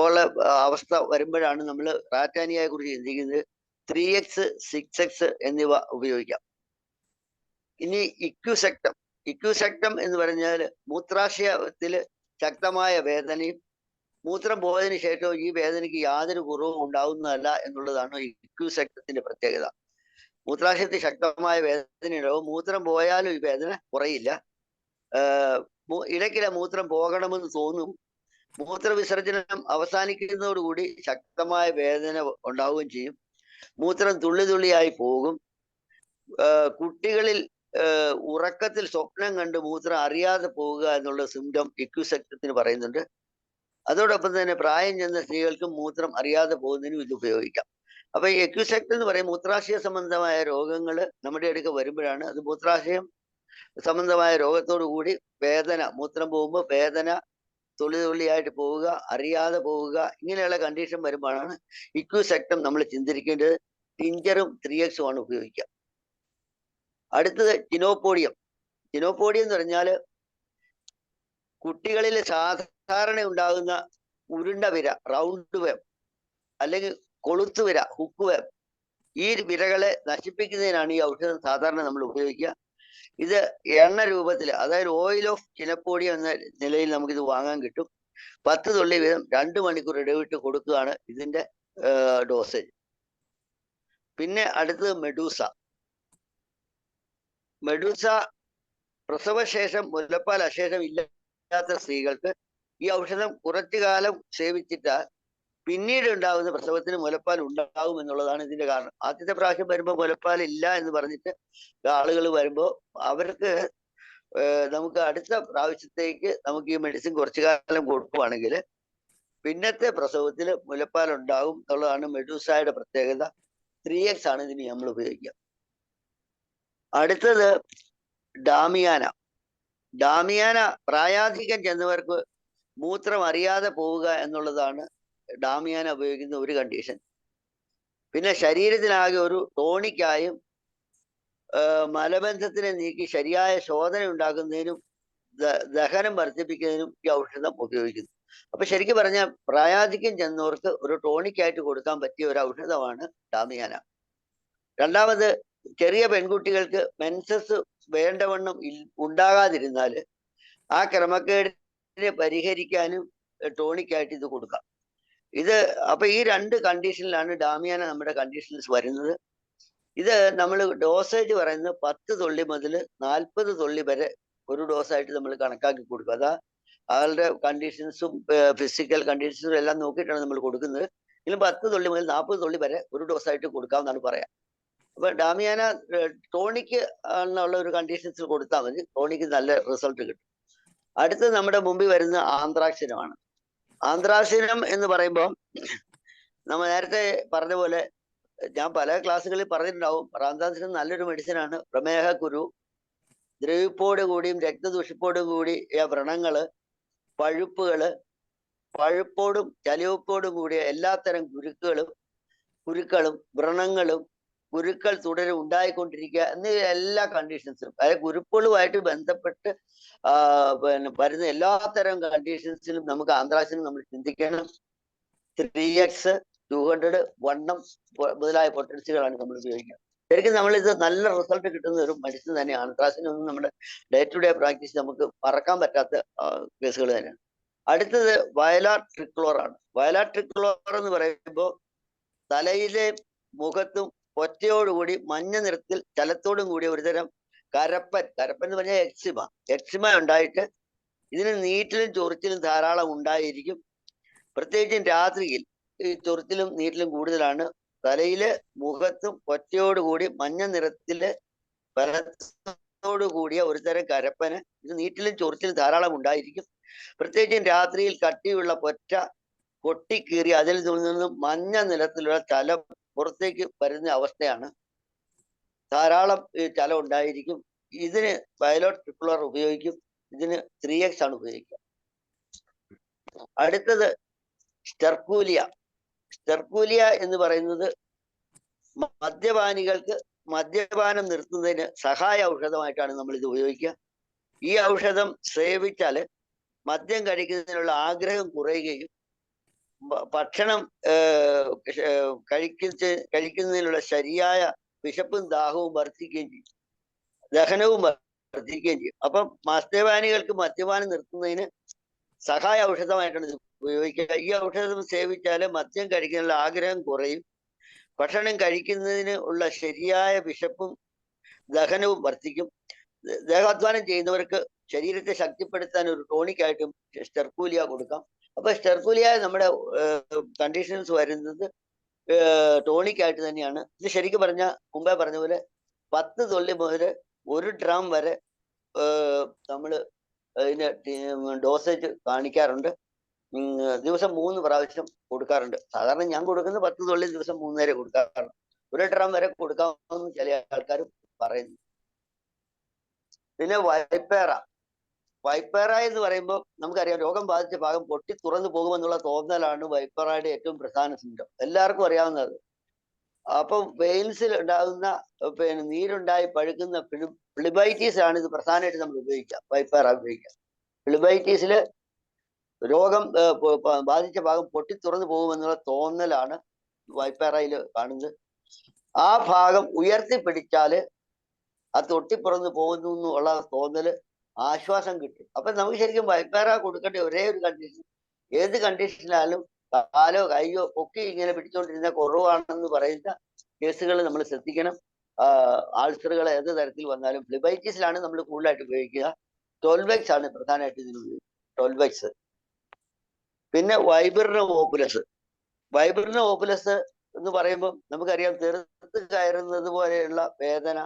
ഉള്ള അവസ്ഥ വരുമ്പോഴാണ് നമ്മൾ റാറ്റാനിയയെ കുറിച്ച് ചിന്തിക്കുന്നത്. 3x 6x എന്നിവ ഉപയോഗിക്കാം. ഇനി ഇക്യുസെക്ടം. ഇക്യുസെക്ടം എന്ന് പറഞ്ഞാൽ മൂത്രാശയത്തില് ശക്തമായ വേദനയും മൂത്രം പോയതിനു ശേഷവും ഈ വേദനയ്ക്ക് യാതൊരു കുറവും ഉണ്ടാവുന്നതല്ല എന്നുള്ളതാണ് ഇക്യുസെക്ടത്തിന്റെ പ്രത്യേകത. മൂത്രാശയത്തിൽ ശക്തമായ വേദനയുണ്ടാവും, മൂത്രം പോയാലും ഈ വേദന കുറയില്ല. ഇടയ്ക്കിടെ മൂത്രം പോകണമെന്ന് തോന്നും. മൂത്രവിസർജനം അവസാനിക്കുന്നതോടുകൂടി ശക്തമായ വേദന ഉണ്ടാവുകയും ചെയ്യും. മൂത്രം തുള്ളി തുള്ളിയായി പോകും. കുട്ടികളിൽ ഉറക്കത്തിൽ സ്വപ്നം കണ്ട് മൂത്രം അറിയാതെ പോവുക എന്നുള്ള സിംറ്റം ഇക്യുസെക്ടത്തിന് പറയുന്നുണ്ട്. അതോടൊപ്പം തന്നെ പ്രായം ചെന്ന സ്ത്രീകൾക്കും മൂത്രം അറിയാതെ പോകുന്നതിനും ഇത് ഉപയോഗിക്കാം. അപ്പൊ ഈ എക്യുസെക്ട് എന്ന് പറയും മൂത്രാശയ സംബന്ധമായ രോഗങ്ങൾ നമ്മുടെ അടുക്ക വരുമ്പോഴാണ്. അത് മൂത്രാശയം സംബന്ധമായ രോഗത്തോടു കൂടി വേദന, മൂത്രം പോകുമ്പോൾ വേദന, തുള്ളി തുള്ളിയായിട്ട് പോവുക, അറിയാതെ പോവുക, ഇങ്ങനെയുള്ള കണ്ടീഷൻ വരുമ്പോഴാണ് ഇക്യുസെക്ടം നമ്മൾ ചിന്തിക്കേണ്ടത്. ടിഞ്ചറും 3x ആണ് ഉപയോഗിക്കുക. അടുത്തത് ടിനോപോഡിയം. ടിനോപോഡിയം എന്ന് പറഞ്ഞാൽ കുട്ടികളിൽ സാധാരണ ഉണ്ടാകുന്ന ഉരുണ്ട വിര, റൗണ്ട് വേം, അല്ലെങ്കിൽ കൊളുത്തുവിര, ഹുക്ക് വേം, ഈ വിരകളെ നശിപ്പിക്കുന്നതിനാണ് ഈ ഔഷധം സാധാരണ നമ്മൾ ഉപയോഗിക്കുക. ഇത് എണ്ണ രൂപത്തിൽ, അതായത് ഓയിൽ ഓഫ് ചിനപ്പോടി എന്ന നിലയിൽ നമുക്കിത് വാങ്ങാൻ കിട്ടും. 10 തുള്ളി വീതം 2 മണിക്കൂർ ഇടവിട്ട് കൊടുക്കുകയാണ് ഇതിന്റെ ഡോസേജ്. പിന്നെ അടുത്തത് മെഡൂസ. മെഡൂസ പ്രസവശേഷം മുലപ്പാൽ അശേഷം ഇല്ലാത്ത സ്ത്രീകൾക്ക് ഈ ഔഷധം കുറച്ചു കാലം സേവിച്ചിട്ടാൽ പിന്നീട് ഉണ്ടാകുന്ന പ്രസവത്തിന് മുലപ്പാൽ ഉണ്ടാകും എന്നുള്ളതാണ് ഇതിന്റെ കാരണം. ആദ്യത്തെ പ്രാവശ്യം വരുമ്പോൾ മുലപ്പാൽ ഇല്ല എന്ന് പറഞ്ഞിട്ട് ആളുകൾ വരുമ്പോൾ അവർക്ക് നമുക്ക് അടുത്ത പ്രാവശ്യത്തേക്ക് നമുക്ക് ഈ മെഡിസിൻ കുറച്ചു കാലം കൊടുക്കുകയാണെങ്കിൽ പിന്നത്തെ പ്രസവത്തിൽ മുലപ്പാൽ ഉണ്ടാകും എന്നുള്ളതാണ് മെഡൂസായുടെ പ്രത്യേകത. 3x ആണ് ഇതിന് നമ്മൾ ഉപയോഗിക്കുക. അടുത്തത് ഡാമിയാന. ഡാമിയാന പ്രായാധിക്യം ചെന്നവർക്ക് മൂത്രം അറിയാതെ പോവുക എന്നുള്ളതാണ് ഡാമിയാന ഉപയോഗിക്കുന്ന ഒരു കണ്ടീഷൻ. പിന്നെ ശരീരത്തിനാകെ ഒരു ടോണിക്കായും മലബന്ധത്തിനെ നീക്കി ശരിയായ ശോധന ഉണ്ടാക്കുന്നതിനും ദഹനം വർദ്ധിപ്പിക്കുന്നതിനും ഈ ഔഷധം ഉപയോഗിക്കുന്നു. അപ്പൊ ശരിക്കും പറഞ്ഞാൽ പ്രായാധിക്യം ചെന്നവർക്ക് ഒരു ടോണിക്കായിട്ട് കൊടുക്കാൻ പറ്റിയ ഒരു ഔഷധമാണ് ഡാമിയാന. രണ്ടാമത്, ചെറിയ പെൺകുട്ടികൾക്ക് മെൻസസ് വേണ്ടവണ്ണം ഉണ്ടാകാതിരുന്നാൽ ആ ക്രമക്കേടിനെ പരിഹരിക്കാനും ടോണിക്കായിട്ട് ഇത് കൊടുക്കാം. അപ്പൊ ഈ 2 കണ്ടീഷനിലാണ് ഡാമിയാന നമ്മുടെ കണ്ടീഷൻസ് വരുന്നത്. ഇത് നമ്മൾ ഡോസേജ് പറയുന്നത് 10 തുള്ളി മുതൽ 40 തുള്ളി വരെ ഒരു ഡോസായിട്ട് നമ്മൾ കണക്കാക്കി കൊടുക്കുക. അതാ ആളുടെ കണ്ടീഷൻസും ഫിസിക്കൽ കണ്ടീഷൻസും എല്ലാം നോക്കിയിട്ടാണ് നമ്മൾ കൊടുക്കുന്നത്. ഇതിലും 10 തുള്ളി മുതൽ 40 തുള്ളി വരെ ഒരു ഡോസായിട്ട് കൊടുക്കാമെന്നാണ് പറയാം. അപ്പൊ ഡാമിയാന ടോണിക്ക് എന്നുള്ള ഒരു കണ്ടീഷൻസിൽ കൊടുത്താൽ മതി, ടോണിക്ക് നല്ല റിസൾട്ട് കിട്ടും. അടുത്തത് നമ്മുടെ മുമ്പിൽ വരുന്ന ആന്ത്രാക്സിനമാണ്. ആന്ത്രാക്സിനം എന്ന് പറയുമ്പോൾ നമ്മൾ നേരത്തെ പറഞ്ഞ പോലെ ഞാൻ പല ക്ലാസ്സുകളിൽ പറഞ്ഞിട്ടുണ്ടാവും, ആന്ത്രാക്സിനം നല്ലൊരു മെഡിസിനാണ്. പ്രമേഹ കുരു, ദ്രവിപ്പോട് കൂടിയും രക്തദൂഷിപ്പോടും കൂടിയ വ്രണങ്ങള്, പഴുപ്പോടും ചലിവപ്പോടും കൂടിയ എല്ലാത്തരം കുരുക്കളും വ്രണങ്ങളും കുരുക്കൾ തുടരെ ഉണ്ടായിക്കൊണ്ടിരിക്കുക എന്നീ എല്ലാ കണ്ടീഷൻസും, അതായത് കുരുക്കളുമായിട്ട് ബന്ധപ്പെട്ട് പിന്നെ വരുന്ന എല്ലാത്തരം കണ്ടീഷൻസിലും നമുക്ക് ആന്ത്രാക്സിനും നമ്മൾ ചിന്തിക്കണം. 3x, 200, 1M മുതലായ പൊട്ടൻസികളാണ് നമ്മൾ ഉപയോഗിക്കുക. ശരിക്കും നമ്മളിത് നല്ല റിസൾട്ട് കിട്ടുന്ന ഒരു മെഡിസിൻ തന്നെയാണ്. ആന്ത്രാക്സിനൊന്നും നമ്മുടെ ഡേ ടു ഡേ പ്രാക്ടീസ് നമുക്ക് മറക്കാൻ പറ്റാത്ത കേസുകൾ തന്നെയാണ്. അടുത്തത് വയലാർ ട്രിക്ലോർ ആണ്. വയലാർ ട്രിക്ലോർ എന്ന് പറയുമ്പോൾ തലയിലെ മുഖത്തും ഒറ്റയോടുകൂടി മഞ്ഞ നിറത്തിൽ ചലത്തോടും കൂടിയ ഒരുതരം കരപ്പൻ എന്ന് പറഞ്ഞാൽ എക്സിമ ഉണ്ടായിട്ട് ഇതിന് നീറ്റിലും ചൊറിച്ചിലും ധാരാളം ഉണ്ടായിരിക്കും. പ്രത്യേകിച്ചും രാത്രിയിൽ ഈ ചൊറിച്ചിലും നീറ്റിലും കൂടുതലാണ്. തലയിലെ മുഖത്തും ഒറ്റയോടുകൂടി മഞ്ഞ നിറത്തില് പരത്തോടു കൂടിയ ഒരുതരം കരപ്പന്, ഇത് നീറ്റിലും ചൊറിച്ചിലും ധാരാളം ഉണ്ടായിരിക്കും. പ്രത്യേകിച്ചും രാത്രിയിൽ കട്ടിയുള്ള പൊറ്റ പൊട്ടിക്കീറി അതിൽ നിന്നും മഞ്ഞ നിറത്തിലുള്ള ചലം പുറത്തേക്ക് വരുന്ന അവസ്ഥയാണ്. ധാരാളം ചലം ഉണ്ടായിരിക്കും. ഇതിന് വയലോർ ട്രിക്ലോർ ഉപയോഗിക്കും. ഇതിന് 3x ആണ് ഉപയോഗിക്കുക. അടുത്തത് സ്റ്റെർക്കൂലിയ. സ്റ്റെർക്കൂലിയ എന്ന് പറയുന്നത് മദ്യപാനികൾക്ക് മദ്യപാനം നിർത്തുന്നതിന് സഹായ ഔഷധമായിട്ടാണ് നമ്മൾ ഇത് ഉപയോഗിക്കുക. ഈ ഔഷധം സേവിച്ചാൽ മദ്യം കഴിക്കുന്നതിനുള്ള ആഗ്രഹം കുറയുകയും ഭക്ഷണം കഴിക്കുന്നതിനുള്ള ശരിയായ വിശപ്പും ദാഹവും വർദ്ധിക്കുകയും ചെയ്യും, ദഹനവും വർദ്ധിക്കുകയും ചെയ്യും. അപ്പം മദ്യപാനികൾക്ക് മദ്യപാനം നിർത്തുന്നതിന് സഹായ ഔഷധമായിട്ടാണ് ഇത് ഉപയോഗിക്കുക. ഈ ഔഷധം സേവിച്ചാൽ മദ്യം കഴിക്കാനുള്ള ആഗ്രഹം കുറയും, ഭക്ഷണം കഴിക്കുന്നതിന് ഉള്ള ശരിയായ വിശപ്പും ദഹനവും വർദ്ധിക്കും. ദേഹാധ്വാനം ചെയ്യുന്നവർക്ക് ശരീരത്തെ ശക്തിപ്പെടുത്താൻ ഒരു ടോണിക്കായിട്ടും സ്റ്റെർക്കൂലിയ കൊടുക്കാം. അപ്പൊ സ്റ്റെർക്കൂലിയ നമ്മുടെ കണ്ടീഷൻസ് വരുന്നത് ടോണിക്കായിട്ട് തന്നെയാണ്. ഇത് ശരിക്കും പറഞ്ഞാൽ മുമ്പേ പറഞ്ഞ പോലെ 10 തുള്ളി മുതൽ 1 ഡ്രം വരെ നമ്മൾ ഇതിന് ഡോസേജ് കാണിക്കാറുണ്ട്. ദിവസം 3 പ്രാവശ്യം കൊടുക്കാറുണ്ട്. സാധാരണ ഞാൻ കൊടുക്കുന്നത് 10 തുള്ളി ദിവസം 3 നേരം കൊടുക്കാറുണ്ട്. 1 ഡ്രം വരെ കൊടുക്കാമെന്ന് ചില ആൾക്കാർ പറയുന്നു. പിന്നെ വൈപ്പേറ എന്ന് പറയുമ്പോൾ നമുക്കറിയാം, രോഗം ബാധിച്ച ഭാഗം പൊട്ടി തുറന്നു പോകുമെന്നുള്ള തോന്നലാണ് വൈപ്പേറയുടെ ഏറ്റവും പ്രധാന സിംറ്റം, എല്ലാവർക്കും അറിയാവുന്നത്. അപ്പം വെയിൻസിൽ ഉണ്ടാകുന്ന നീരുണ്ടായി പഴുക്കുന്ന ഫ്ലിബൈറ്റീസ് ആണ് ഇത് പ്രധാനമായിട്ട് നമ്മൾ ഉപയോഗിക്കുക, വൈപ്പേറ ഉപയോഗിക്കുക. ഫ്ലിബൈറ്റീസിൽ രോഗം ബാധിച്ച ഭാഗം പൊട്ടിത്തുറന്നു പോകുമെന്നുള്ള തോന്നലാണ് വൈപ്പേറയിൽ കാണുന്നത്. ആ ഭാഗം ഉയർത്തിപ്പിടിച്ചാല് അത് പൊട്ടിപ്പുറന്ന് പോകുന്നു എന്നുള്ള തോന്നല് ആശ്വാസം കിട്ടും. അപ്പൊ നമുക്ക് ശരിക്കും വൈപ്പേറ കൊടുക്കേണ്ട ഒരേ ഒരു കണ്ടീഷൻ, ഏത് കണ്ടീഷനിലായാലും കാലോ കയ്യോ ഒക്കെ ഇങ്ങനെ പിടിച്ചോണ്ടിരുന്ന കുറവാണെന്ന് പറയുന്ന കേസുകൾ നമ്മൾ ശ്രദ്ധിക്കണം. ആൾസറുകൾ ഏത് തരത്തിൽ വന്നാലും ഫ്ലിബൈറ്റീസിലാണ് നമ്മൾ കൂടുതലായിട്ട് ഉപയോഗിക്കുക. ടോൾവെക്സ് ആണ് പ്രധാനമായിട്ട് ഇതിന് ഉപയോഗിക്കുക, ടോൾവെക്സ്. പിന്നെ വൈബറിനം ഓപ്പുലസ്. വൈബറിനം ഓപ്പുലസ് എന്ന് പറയുമ്പോൾ നമുക്കറിയാം തെറുത്ത് കയറുന്നത് പോലെയുള്ള വേദന.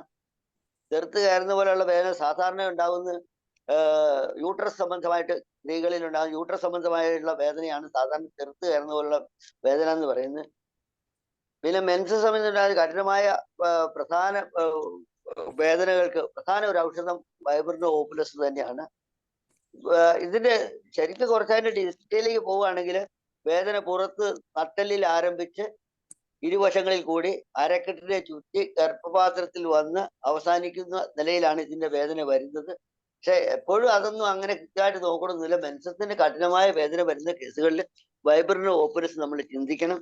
തെറുത്ത് കയറുന്ന പോലെയുള്ള വേദന സാധാരണ ഉണ്ടാകുന്ന യൂട്രസ് സംബന്ധമായിട്ട് സ്ത്രീകളിൽ ഉണ്ടാകുന്ന യൂട്രസ് സംബന്ധമായിട്ടുള്ള വേദനയാണ് സാധാരണ തെറുത്ത് കയറുന്ന പോലുള്ള വേദന എന്ന് പറയുന്നത്. പിന്നെ മെൻസസ് സംബന്ധിച്ചുണ്ടാകുന്ന കഠിനമായ പ്രധാന വേദനകൾക്ക് പ്രധാന ഒരു ഔഷധം വൈബറിനം ഓപ്പുലസ് തന്നെയാണ്. ഇതിന്റെ ശരിക്കും കുറച്ചതിന്റെ ഡീറ്റെയിലേക്ക് പോവുകയാണെങ്കിൽ വേദന പുറത്ത് നട്ടെല്ലിൽ ആരംഭിച്ച് ഇരുവശങ്ങളിൽ കൂടി അരക്കെട്ടിനെ ചുറ്റി ഗർഭപാത്രത്തിൽ വന്ന് അവസാനിക്കുന്ന നിലയിലാണ് ഇതിന്റെ വേദന വരുന്നത്. പക്ഷെ എപ്പോഴും അതൊന്നും അങ്ങനെ കൃത്യമായിട്ട് നോക്കണമെന്നില്ല. മെൻസസിന്റെ കഠിനമായ വേദന വരുന്ന കേസുകളിൽ വൈബറിനം ഓപ്പുലസ് നമ്മൾ ചിന്തിക്കണം.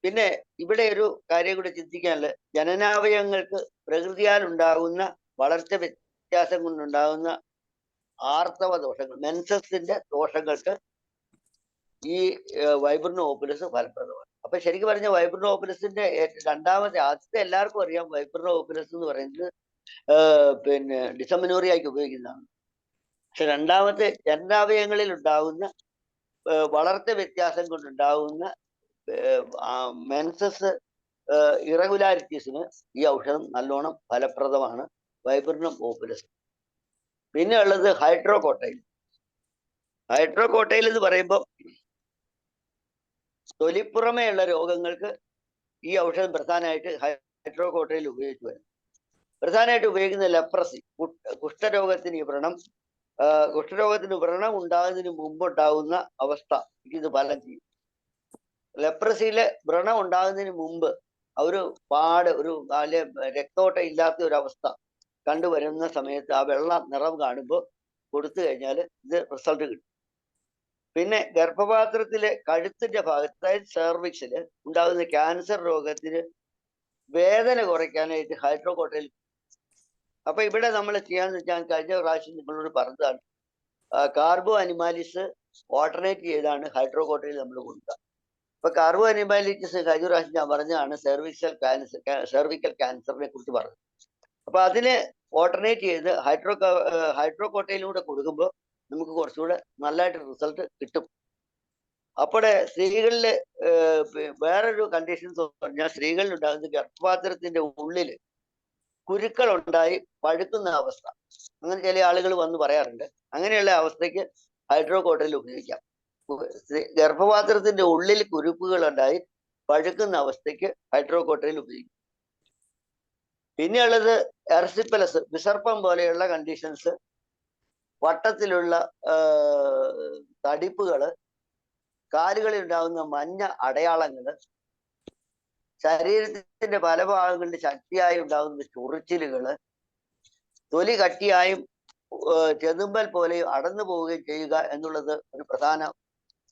പിന്നെ ഇവിടെ ഒരു കാര്യം കൂടെ ചിന്തിക്കാനുള്ളത്, ജനനാവയവങ്ങൾക്ക് പ്രകൃതിയാൽ ഉണ്ടാകുന്ന വളർച്ച വ്യത്യാസം കൊണ്ടുണ്ടാകുന്ന ആർത്തവ ദോഷങ്ങൾ, മെൻസസിന്റെ ദോഷങ്ങൾക്ക് ഈ വൈബറിനം ഓപ്പുലസ് ഫലപ്രദമാണ്. അപ്പൊ ശരിക്കും പറഞ്ഞ വൈബറിനം ഓപ്പുലസിന്റെ രണ്ടാമത്തെ, ആദ്യത്തെ എല്ലാവർക്കും അറിയാം വൈബറിനം ഓപ്പുലസ് എന്ന് പറയുന്നത് പിന്നെ ഡിസമിനോറിയയ്ക്ക് ഉപയോഗിക്കുന്നതാണ്. പക്ഷെ രണ്ടാമത്തെ ജനനാവയവങ്ങളിൽ ഉണ്ടാകുന്ന വളർച്ച വ്യത്യാസം കൊണ്ടുണ്ടാകുന്ന മെൻസസ് ഇറഗുലാരിറ്റീസിന് ഈ ഔഷധം നല്ലോണം ഫലപ്രദമാണ്, വൈബറിനം ഓപ്പുലസ്. പിന്നെ ഉള്ളത് ഹൈഡ്രോകോട്ടൈൽ. ഹൈഡ്രോകോട്ടൈൽ എന്ന് പറയുമ്പോൾ തൊലിപ്പുറമേയുള്ള രോഗങ്ങൾക്ക് ഈ ഔഷധം പ്രധാനമായിട്ട് ഹൈഡ്രോകോട്ടൈൽ ഉപയോഗിച്ചു വരുന്നു. പ്രധാനമായിട്ട് ഉപയോഗിക്കുന്ന ലെപ്രസി, കുഷ്ഠരോഗത്തിന് വ്രണം, കുഷ്ഠരോഗത്തിന് വ്രണം ഉണ്ടാകുന്നതിന് മുമ്പ് ഉണ്ടാകുന്ന അവസ്ഥ ഇത് ഫലം ചെയ്യും. ലെപ്രസിയിലെ വ്രണം ഉണ്ടാകുന്നതിന് മുമ്പ് ഒരു പാട്, ഒരു രക്തോട്ടം ഇല്ലാത്ത ഒരു അവസ്ഥ കണ്ടുവരുന്ന സമയത്ത് ആ വെള്ള നിറം കാണുമ്പോൾ കൊടുത്തു കഴിഞ്ഞാൽ ഇത് റിസൾട്ട് കിട്ടും. പിന്നെ ഗർഭപാത്രത്തിലെ കഴുത്തിന്റെ ഭാഗത്ത്, അതായത് സെർവിക്സില് ഉണ്ടാകുന്ന ക്യാൻസർ രോഗത്തിന് വേദന കുറയ്ക്കാനായിട്ട് ഹൈഡ്രോകോട്ടൈൽ. അപ്പൊ ഇവിടെ നമ്മൾ ചെയ്യാന്ന് വെച്ചാൽ കഴിഞ്ഞ പ്രാവശ്യം നിങ്ങളോട് പറഞ്ഞതാണ്, കാർബോ അനിമാലിസ് ഓൾട്ടർനേറ്റ് ചെയ്താണ് ഹൈഡ്രോകോട്ടൈൽ നമ്മൾ കൊടുക്കുക. അപ്പൊ കാർബോ അനിമാലിറ്റിസ് കഴിഞ്ഞ പ്രാവശ്യം ഞാൻ പറഞ്ഞതാണ് സെർവിക്കൽ ക്യാൻസറിനെ കുറിച്ച് പറഞ്ഞത്. അപ്പൊ അതിന് ഓൾട്ടർനേറ്റ് ചെയ്ത് ഹൈഡ്രോകോട്ടൈലൂടെ കൊടുക്കുമ്പോൾ നമുക്ക് കുറച്ചുകൂടെ നല്ലതായിട്ട് റിസൾട്ട് കിട്ടും. അപ്പോഴെ സ്ത്രീകളില് വേറൊരു കണ്ടീഷൻ പറഞ്ഞാൽ സ്ത്രീകളിൽ ഉണ്ടാകുന്ന ഗർഭപാത്രത്തിന്റെ ഉള്ളിൽ കുരുക്കൾ ഉണ്ടായി പഴുക്കുന്ന അവസ്ഥ, അങ്ങനെ ചില ആളുകൾ വന്ന് പറയാറുണ്ട്. അങ്ങനെയുള്ള അവസ്ഥയ്ക്ക് ഹൈഡ്രോകോട്ടൈൽ ഉപയോഗിക്കാം. ഗർഭപാത്രത്തിന്റെ ഉള്ളിൽ കുരുക്കുകൾ ഉണ്ടായി പഴുക്കുന്ന അവസ്ഥയ്ക്ക് ഹൈഡ്രോകോട്ടൈൽ ഉപയോഗിക്കും. പിന്നെയുള്ളത് എർസിപ്പലസ്, വിസർപ്പം പോലെയുള്ള കണ്ടീഷൻസ്, വട്ടത്തിലുള്ള തടിപ്പുകള്, കാലുകളിൽ ഉണ്ടാകുന്ന മഞ്ഞ അടയാളങ്ങള്, ശരീരത്തിന്റെ പല ഭാഗങ്ങളിൽ ശക്തിയായി ഉണ്ടാകുന്ന ചൊറിച്ചിലുകള്, തൊലി കട്ടിയായും ചെതുമ്പൽ പോലെയും അടന്നു പോവുകയും ചെയ്യുക എന്നുള്ളത് ഒരു പ്രധാന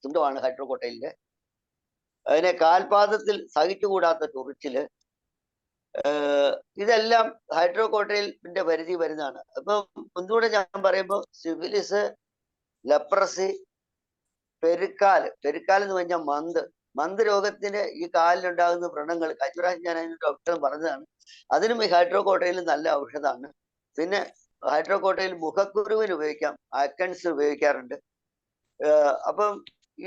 സിംറ്റമാണ് ഹൈഡ്രോകോട്ടൈലിന്റെ. അതിനെ കാൽപാദത്തിൽ സഹിച്ചുകൂടാത്ത ചൊറിച്ചില്, ഇതെല്ലാം ഹൈഡ്രോകോട്ടൈലിന്റെ പരിധി വരുന്നതാണ്. അപ്പൊ ഒന്നുകൂടെ ഞാൻ പറയുമ്പോൾ സിഫിലിസ്, ലെപ്രസി, പെരുക്കാൽ എന്ന് പറഞ്ഞാൽ മന്ത് രോഗത്തിന് ഈ കാലിലുണ്ടാകുന്ന വ്രണങ്ങൾ കഴിഞ്ഞ പ്രാവശ്യം ഞാൻ അതിന് ഡോക്ടർ പറഞ്ഞതാണ്. അതിനും ഈ ഹൈഡ്രോകോട്ടൈൽ നല്ല ഔഷധമാണ്. പിന്നെ ഹൈഡ്രോകോട്ടൈൽ മുഖക്കുരുവിന് ഉപയോഗിക്കാം, ആക്കൻസ് ഉപയോഗിക്കാറുണ്ട്. അപ്പം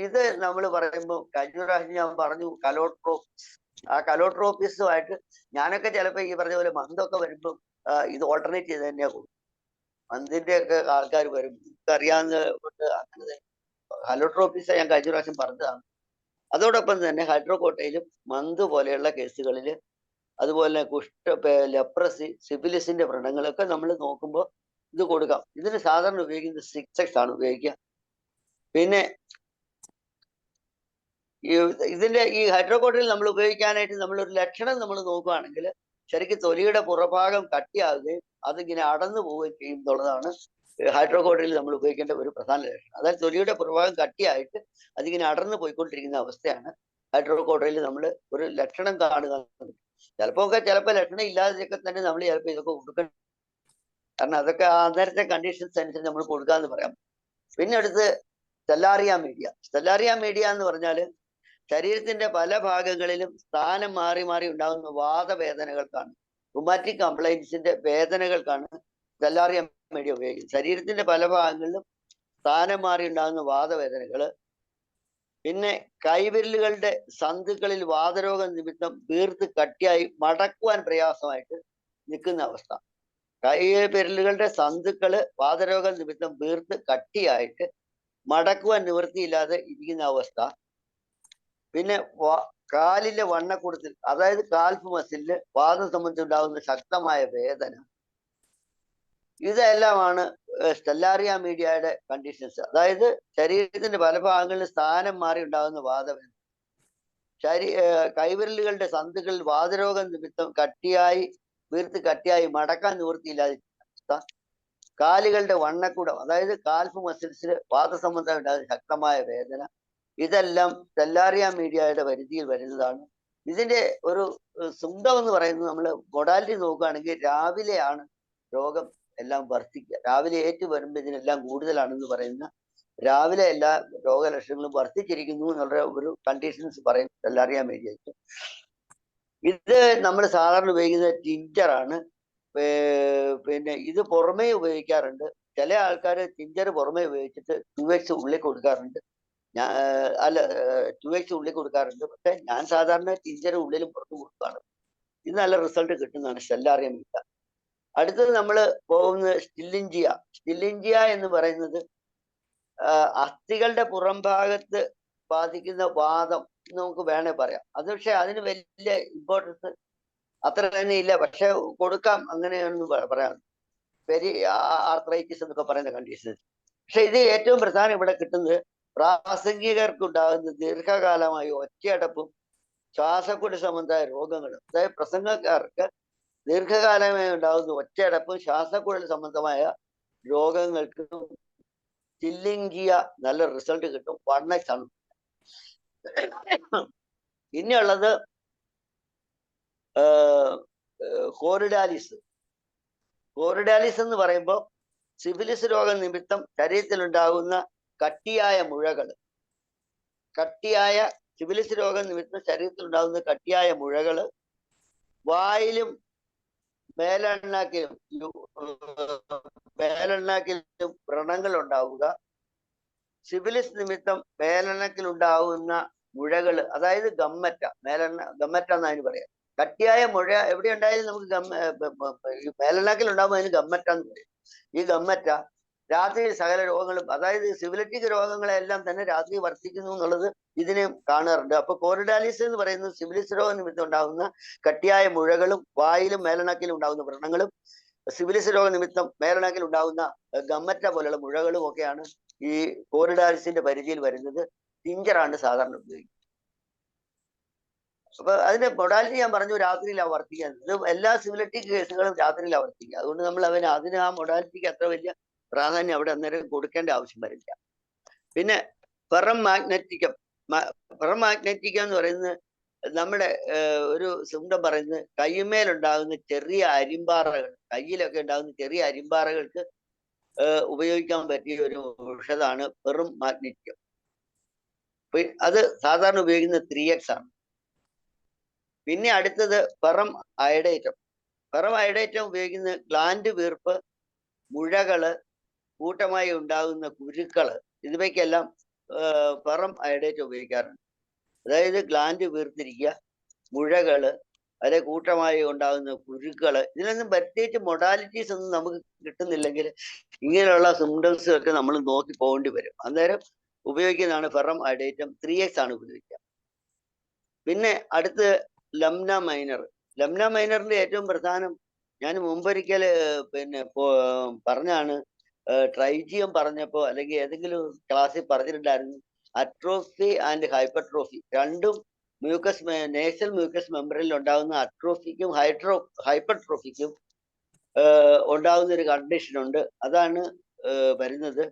ഇത് നമ്മൾ പറയുമ്പോൾ കഴിഞ്ഞ പ്രാവശ്യം ഞാൻ പറഞ്ഞു കലോട്രോപ്പിസ്. ആ കലോട്രോപ്പിസുമായിട്ട് ഞാനൊക്കെ ചിലപ്പോൾ ഈ പറഞ്ഞ പോലെ മന്തൊക്കെ വരുമ്പോൾ ഇത് ഓൾട്ടർനേറ്റ് ചെയ്ത് തന്നെയാണ് കൊടുക്കും. മന്തിന്റെ ഒക്കെ ആൾക്കാർ വരും, അറിയാവുന്ന കൊണ്ട് അങ്ങനെ കലോട്രോപ്പിസ് ഞാൻ കഴിഞ്ഞ പ്രാവശ്യം പറഞ്ഞതാണ്. അതോടൊപ്പം തന്നെ ഹൈഡ്രോകോട്ടൈലും മന്ത് പോലെയുള്ള കേസുകളിൽ, അതുപോലെ ലെപ്രസി, സിഫിലിസിന്റെ വ്രണങ്ങളൊക്കെ നമ്മൾ നോക്കുമ്പോൾ ഇത് കൊടുക്കാം. ഇതിന് സാധാരണ ഉപയോഗിക്കുന്നത് 6X ആണ് ഉപയോഗിക്കുക. പിന്നെ ഇതിന്റെ ഈ ഹൈഡ്രോകോട്ടൈൽ നമ്മൾ ഉപയോഗിക്കാനായിട്ട് നമ്മളൊരു ലക്ഷണം നമ്മൾ നോക്കുകയാണെങ്കിൽ ശരിക്കും തൊലിയുടെ പുറഭാഗം കട്ടിയാകുകയും അതിങ്ങനെ അടന്നു പോവുകയും ചെയ്യുന്നുള്ളതാണ് ഹൈഡ്രോകോഡറിൽ നമ്മൾ ഉപയോഗിക്കേണ്ട ഒരു പ്രധാന ലക്ഷണം. അതായത് തൊലിയുടെ പുറഭാഗം കട്ടിയായിട്ട് അതിങ്ങനെ അടർന്നു പോയിക്കൊണ്ടിരിക്കുന്ന അവസ്ഥയാണ് ഹൈഡ്രോകോഡറിൽ നമ്മൾ ഒരു ലക്ഷണം കാണുക. ചിലപ്പോൾ ലക്ഷണം ഇല്ലാതെയൊക്കെ തന്നെ നമ്മൾ ചിലപ്പോൾ ഇതൊക്കെ കൊടുക്കണം. കാരണം അതൊക്കെ അന്നേരത്തെ കണ്ടീഷൻസ് അനുസരിച്ച് നമ്മൾ കൊടുക്കാന്ന് പറയാം. പിന്നെ അടുത്ത് സ്റ്റെല്ലാറിയ മീഡിയ. സ്റ്റെല്ലാറിയ മീഡിയ എന്ന് പറഞ്ഞാൽ ശരീരത്തിന്റെ പല ഭാഗങ്ങളിലും സ്ഥാനം മാറി മാറി ഉണ്ടാകുന്ന വാദവേദനകൾക്കാണ്, റുമാറ്റിക് കംപ്ലൈൻസിന്റെ വേദനകൾക്കാണ് സ്റ്റെല്ലാറിയ മീഡിയ ഉപയോഗിക്കുന്നത്. ശരീരത്തിന്റെ പല ഭാഗങ്ങളിലും സ്ഥാനം മാറി ഉണ്ടാകുന്ന വാദവേദനകള്, പിന്നെ കൈവിരലുകളുടെ സന്ധികളിൽ വാതരോഗം നിമിത്തം വീർത്ത് കട്ടിയായി മടക്കുവാൻ പ്രയാസമായിട്ട് നിൽക്കുന്ന അവസ്ഥ. കൈവിരലുകളുടെ സന്ധികള് വാതരോഗ നിമിത്തം വീർത്ത് കട്ടിയായിട്ട് മടക്കുവാൻ നിവൃത്തിയില്ലാതെ ഇരിക്കുന്ന അവസ്ഥ. പിന്നെ കാലിലെ വണ്ണക്കൂടത്തിൽ, അതായത് കാൽഫ് മസിലിന് വാദം സംബന്ധിച്ചുണ്ടാകുന്ന ശക്തമായ വേദന. ഇതെല്ലാമാണ് സ്റ്റെല്ലാറിയ മീഡിയയുടെ കണ്ടീഷൻസ്. അതായത് ശരീരത്തിന്റെ പല ഭാഗങ്ങളിൽ സ്ഥാനം മാറി ഉണ്ടാകുന്ന വാദവേദന, കൈവിരലുകളുടെ സന്ധികളിൽ വാതരോഗം നിമിത്തം വീർത്ത് കട്ടിയായി മടക്കാൻ നിവൃത്തിയില്ലാതിരിക്കുന്ന അവസ്ഥ, കാലുകളുടെ വണ്ണക്കൂടം, അതായത് കാൽഫ് മസിൽസിൽ വാദസംബന്ധം ഉണ്ടാകുന്ന ശക്തമായ വേദന. ഇതെല്ലാം സ്റ്റെല്ലാറിയ മീഡിയയുടെ പരിധിയിൽ വരുന്നതാണ്. ഇതിന്റെ ഒരു സിംപ്റ്റം എന്ന് പറയുന്നത്, നമ്മൾ മൊഡാലിറ്റി നോക്കുകയാണെങ്കിൽ രാവിലെയാണ് രോഗം എല്ലാം വർദ്ധിക്കുക. രാവിലെ ഏറ്റു വരുമ്പോൾ ഇതിനെല്ലാം കൂടുതലാണെന്ന് പറയുന്ന, രാവിലെ എല്ലാ രോഗലക്ഷണങ്ങളും വർദ്ധിച്ചിരിക്കുന്നു എന്നുള്ള ഒരു കണ്ടീഷൻസ് പറയും സ്റ്റെല്ലാറിയ മീഡിയയ്ക്ക്. ഇത് നമ്മൾ സാധാരണ ഉപയോഗിക്കുന്ന ടിഞ്ചറാണ്. പിന്നെ ഇത് പുറമേ ഉപയോഗിക്കാറുണ്ട്. ചില ആൾക്കാർ ടിഞ്ചർ പുറമേ ഉപയോഗിച്ചിട്ട് 2x ഉള്ളിൽ കൊടുക്കാറുണ്ട്. 2x ഉള്ളിൽ കൊടുക്കാറുണ്ട്. പക്ഷെ ഞാൻ സാധാരണ ടിഞ്ചർ ഉള്ളിലും പുറത്ത് കൊടുക്കുകയാണ്. ഇത് നല്ല റിസൾട്ട് കിട്ടുന്നതാണ് സ്റ്റെല്ലാറിയ മീഡിയ. അടുത്തത് നമ്മൾ പോകുന്നത് സ്റ്റില്ലിഞ്ചിയ എന്ന് പറയുന്നത് അസ്ഥികളുടെ പുറം ഭാഗത്ത് ബാധിക്കുന്ന വാദം നമുക്ക് വേണേ പറയാം. അത് പക്ഷെ അതിന് വലിയ ഇമ്പോർട്ടൻസ് അത്ര തന്നെ ഇല്ല, പക്ഷെ കൊടുക്കാം, അങ്ങനെയാണെന്ന് പറയാം. ആർത്രൈറ്റിസ് എന്നൊക്കെ പറയുന്ന കണ്ടീഷൻ. പക്ഷെ ഇത് ഏറ്റവും പ്രധാനം ഇവിടെ കിട്ടുന്നത് പ്രാസംഗികർക്ക് ഉണ്ടാകുന്ന ദീർഘകാലമായി ഒറ്റയടപ്പും ശ്വാസക്കുടി സംബന്ധമായ രോഗങ്ങളും. അതായത് പ്രസംഗക്കാർക്ക് ദീർഘകാലമായി ഉണ്ടാകുന്ന ഒറ്റയടപ്പും ശ്വാസക്കുഴൽ സംബന്ധമായ രോഗങ്ങൾക്ക് സ്റ്റില്ലിഞ്ചിയ നല്ല റിസൾട്ട് കിട്ടും. 1x ആണ്. പിന്നെയുള്ളത് കോറിഡാലിസ്. കോറിഡാലിസ് എന്ന് പറയുമ്പോൾ സിഫിലിസ് രോഗം നിമിത്തം ശരീരത്തിലുണ്ടാകുന്ന സിഫിലിസ് രോഗം നിമിത്തം ശരീരത്തിലുണ്ടാകുന്ന കട്ടിയായ മുഴകള്, വായിലും മേലെണ്ണാക്കിലും വ്രണങ്ങൾ ഉണ്ടാവുക, സിഫിലിസ് നിമിത്തം മേലെണ്ണക്കിലുണ്ടാവുന്ന മുഴകള്, അതായത് ഗമ്മറ്റ എന്ന് അതിന് പറയാം. കട്ടിയായ മുഴ എവിടെ ഉണ്ടായാലും നമുക്ക് മേലെണ്ണാക്കിൽ ഉണ്ടാകുമ്പോൾ അതിന് ഗമ്മറ്റ എന്ന് പറയും. ഈ ഗമ്മറ്റ രാത്രി സകല രോഗങ്ങളും, അതായത് സിഫിലിറ്റിക് രോഗങ്ങളെല്ലാം തന്നെ രാത്രി വർദ്ധിക്കുന്നു എന്നുള്ളത് ഇതിനെ കാണാറുണ്ട്. അപ്പൊ കോറിഡാലിസ് എന്ന് പറയുന്നത് സിഫിലിസ് രോഗം നിമിത്തം ഉണ്ടാകുന്ന കട്ടിയായ മുഴകളും വായിലും മേലണക്കിലും ഉണ്ടാകുന്ന വ്രണങ്ങളും, സിഫിലിസ് രോഗ നിമിത്തം മേലണക്കിൽ ഉണ്ടാകുന്ന ഗമ്മറ്റ പോലുള്ള മുഴകളും ഒക്കെയാണ് ഈ കോറിഡാലിസിന്റെ പരിധിയിൽ വരുന്നത്. ടിഞ്ചറാണ് സാധാരണ ഉപയോഗിക്കുന്നത്. അപ്പൊ അതിന്റെ മൊഡാലിറ്റി ഞാൻ പറഞ്ഞു, രാത്രിയിലാണ് വർദ്ധിക്കുക. ഇത് എല്ലാ സിഫിലിറ്റിക് കേസുകളും രാത്രിയിലാണ് വർദ്ധിക്കുക. അതുകൊണ്ട് നമ്മൾ അതിന് ആ മൊഡാലിറ്റിക്ക് അത്ര വലിയ പ്രാധാന്യം അവിടെ അന്നേരം കൊടുക്കേണ്ട ആവശ്യം വരില്ല. പിന്നെ ഫെറം മാഗ്നറ്റിക്കം എന്ന് പറയുന്നത് നമ്മുടെ ഒരു സിംപ്റ്റം പറയുന്നത് കൈമേലുണ്ടാകുന്ന ചെറിയ അരിമ്പാറകൾ, കയ്യിലൊക്കെ ഉണ്ടാകുന്ന ചെറിയ അരിമ്പാറകൾക്ക് ഉപയോഗിക്കാൻ പറ്റിയ ഒരു ഔഷധമാണ് ഫെറം മാഗ്നറ്റിക്കം. അത് സാധാരണ ഉപയോഗിക്കുന്നത് 3x ആണ്. പിന്നെ അടുത്തത് ഫെറം അയഡേറ്റം. ഫെറം അയഡേറ്റം ഉപയോഗിക്കുന്നത് ഗ്ലാൻഡ് വീർപ്പ്, മുഴകള്, കൂട്ടമായി ഉണ്ടാകുന്ന കുരുക്കള്, ഇതിവയ്ക്കെല്ലാം ഫെറം അയഡേറ്റം ഉപയോഗിക്കാറുണ്ട്. അതായത് ഗ്ലാൻഡ് വീർത്തിരിക്കുക, മുഴകള്, അതിലെ കൂട്ടമായി ഉണ്ടാകുന്ന കുരുക്കള്, ഇതിനൊന്നും പ്രത്യേകിച്ച് മൊഡാലിറ്റീസ് ഒന്നും നമുക്ക് കിട്ടുന്നില്ലെങ്കിൽ ഇങ്ങനെയുള്ള സിംപ്റ്റംസ് ഒക്കെ നമ്മൾ നോക്കി പോകേണ്ടി വരും. അന്നേരം ഉപയോഗിക്കുന്നതാണ് ഫെറം അയഡേറ്റം. 3x ആണ് ഉപയോഗിക്കുക. പിന്നെ അടുത്ത് ലംന മൈനർ. ലംന മൈനറിന്റെ ഏറ്റവും പ്രധാനം ഞാൻ മുമ്പൊരിക്കൽ പിന്നെ പറഞ്ഞാണ്, ട്രൈജിയം പറഞ്ഞപ്പോൾ അല്ലെങ്കിൽ ഏതെങ്കിലും ക്ലാസ്സിൽ പറഞ്ഞിട്ടുണ്ടായിരുന്നു. അട്രോഫി ആൻഡ് ഹൈപ്പർട്രോഫി രണ്ടും നേസൽ മ്യൂക്കസ് മെമ്പറിൽ ഉണ്ടാകുന്ന അട്രോഫിക്കും ഹൈപ്പർട്രോഫിക്കും ഉണ്ടാകുന്ന ഒരു കണ്ടീഷൻ ഉണ്ട്. അതാണ് വരുന്നത്.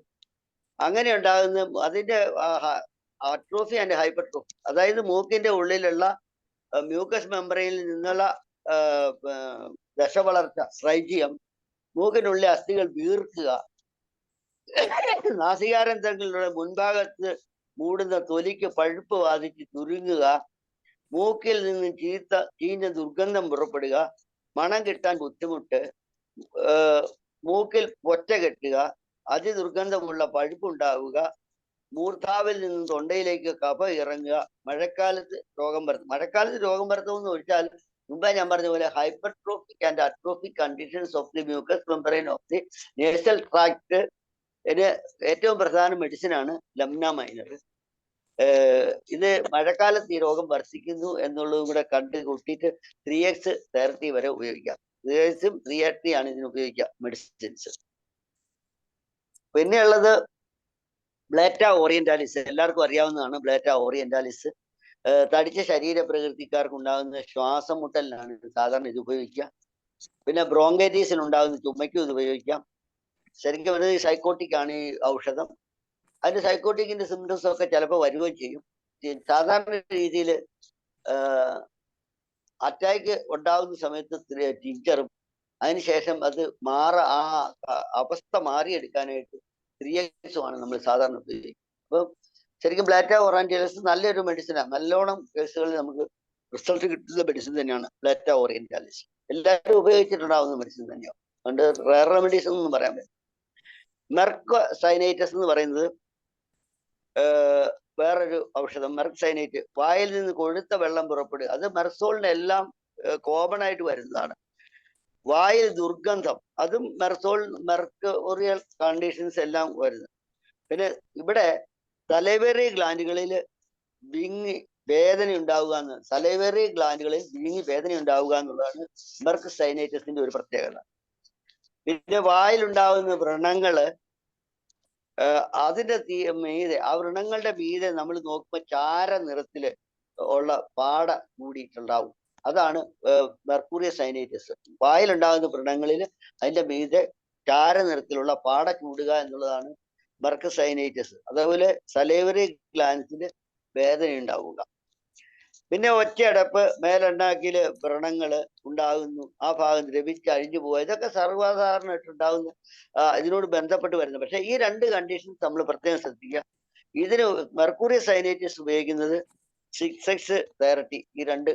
അങ്ങനെ ഉണ്ടാകുന്ന അതിന്റെ അട്രോഫി ആൻഡ് ഹൈപ്പർട്രോഫി, അതായത് മൂക്കിന്റെ ഉള്ളിലുള്ള മ്യൂക്കസ് മെമ്പറയിൽ നിന്നുള്ള ദശവളർച്ച സ്ട്രൈജിയം, മൂക്കിനുള്ളിലെ അസ്ഥികൾ വീർക്കുക, നാസികാരന്ധങ്ങളുടെ മുൻഭാഗത്ത് മൂടുന്ന തൊലിക്ക് പഴുപ്പ് ബാധിച്ച് ചുരുങ്ങുക, മൂക്കിൽ നിന്ന് ചീഞ്ഞ ദുർഗന്ധം പുറപ്പെടുക, മണം കിട്ടാൻ ബുദ്ധിമുട്ട്, മൂക്കിൽ പൊറ്റ കെട്ടുക, അതിദുർഗന്ധമുള്ള പഴുപ്പുണ്ടാവുക, മൂർധാവിൽ നിന്നും തൊണ്ടയിലേക്ക് കഫ ഇറങ്ങുക, മഴക്കാലത്ത് രോഗം പരത്തുമെന്ന് ഒഴിച്ചാൽ മുമ്പേ ഞാൻ പറഞ്ഞ പോലെ hypertrophic and atrophic conditions of the mucus membrane of the nasal tract. ഏറ്റവും പ്രധാന മെഡിസിൻ ആണ് ലംന മൈനർ. ഇത് മഴക്കാലത്ത് ഈ രോഗം വർദ്ധിക്കുന്നു എന്നുള്ളതും കൂടെ കണ്ട് കൂട്ടിയിട്ട് 3x തെറാപ്പി വരെ ഉപയോഗിക്കാം. 3x 380 ആണ് ഇതിന് ഉപയോഗിക്കുക മെഡിസിൻസ്. പിന്നെ ഉള്ളത് ബ്ലേറ്റ ഓറിയന്റാലിസ്, എല്ലാവർക്കും അറിയാവുന്നതാണ്. ബ്ലേറ്റ ഓറിയന്റാലിസ് തടിച്ച ശരീര പ്രകൃതിക്കാർക്ക് ഉണ്ടാകുന്ന ശ്വാസം മുട്ടലിനാണ് സാധാരണ ഇത് ഉപയോഗിക്കുക. പിന്നെ ബ്രോങ്കൈറ്റീസിന് ഉണ്ടാകുന്ന ചുമയ്ക്കും ഇത് ഉപയോഗിക്കാം. ശരിക്കും അത് സൈക്കോട്ടിക് ആണ് ഈ ഔഷധം. അതിന്റെ സൈക്കോട്ടിക്കിന്റെ സിംറ്റംസ് ഒക്കെ ചിലപ്പോൾ വരികയും ചെയ്യും. സാധാരണ രീതിയിൽ അറ്റാക്ക് ഉണ്ടാകുന്ന സമയത്ത് ടിഞ്ചറും അതിനുശേഷം അത് ആ അവസ്ഥ മാറിയെടുക്കാനായിട്ട് 3x ആണ് നമ്മൾ സാധാരണ ഉപയോഗിക്കുന്നത്. അപ്പം ശരിക്കും ബ്ലേറ്റ ഓറിയന്റാലിസ് നല്ലൊരു മെഡിസിനാണ്. നല്ലോണം കേസുകളിൽ നമുക്ക് റിസൾട്ട് കിട്ടുന്ന മെഡിസിൻ തന്നെയാണ് ബ്ലേറ്റ ഓറിയന്റാലിസ്. എല്ലാവരും ഉപയോഗിച്ചിട്ടുണ്ടാവുന്ന മെഡിസിൻ തന്നെയാണ്. അതുകൊണ്ട് റെയർ റെമഡീസ് എന്നൊന്നും പറയാൻ പറ്റില്ല. മെർക്ക് സൈനൈറ്റസ് എന്ന് പറയുന്നത് വേറൊരു ഔഷധം. മെർക്ക് സൈനൈറ്റ്, വായിൽ നിന്ന് കൊഴുത്ത വെള്ളം പുറപ്പെടുക. അത് മെർസോളിന് എല്ലാം കോമൺ ആയിട്ട് വരുന്നതാണ്. വായിൽ ദുർഗന്ധം, അതും മെർക്കോറിയൽ കണ്ടീഷൻസ് എല്ലാം വരുന്നത്. പിന്നെ ഇവിടെ സലൈവറി ഗ്ലാൻഡുകളിൽ വേദന ഉണ്ടാവുക എന്നുള്ളതാണ് മെർക്ക് സൈനൈറ്റസിന്റെ ഒരു പ്രത്യേകത. പിന്നെ വായിലുണ്ടാവുന്ന വ്രണങ്ങള്, അതിന്റെ മീതെ, ആ വ്രണങ്ങളുടെ മീതെ നമ്മൾ നോക്കുമ്പോൾ ചാര നിറത്തില് ഉള്ള പാട കൂടിയിട്ടുണ്ടാവും. അതാണ് മെർക്കൂറിയസ് സൈനൈറ്റിസ്. വായിലുണ്ടാകുന്ന വ്രണങ്ങളിൽ അതിന്റെ മീതെ ചാര നിറത്തിലുള്ള പാട കൂടുക എന്നുള്ളതാണ് മെർക്കസ് സൈനൈറ്റിസ്. അതേപോലെ സലൈവറി ഗ്ലാൻസില് വേദന ഉണ്ടാവുക. പിന്നെ ഒറ്റയടപ്പ്, മേലുണ്ടാക്കിയില് വ്രണങ്ങള് ഉണ്ടാകുന്നു, ആ ഭാഗം ദ്രവിച്ച് അഴിഞ്ഞു പോവുക, ഇതൊക്കെ സർവ്വസാധാരണമായിട്ടുണ്ടാകുന്ന ഇതിനോട് ബന്ധപ്പെട്ട് വരുന്നത്. പക്ഷെ ഈ രണ്ട് കണ്ടീഷൻസ് നമ്മൾ പ്രത്യേകം ശ്രദ്ധിക്കുക. ഇതിന് മെർക്കൂറിയസ് സൈനൈറ്റിസ് ഉപയോഗിക്കുന്നത് 6x തെറാപ്പി, ഈ രണ്ട്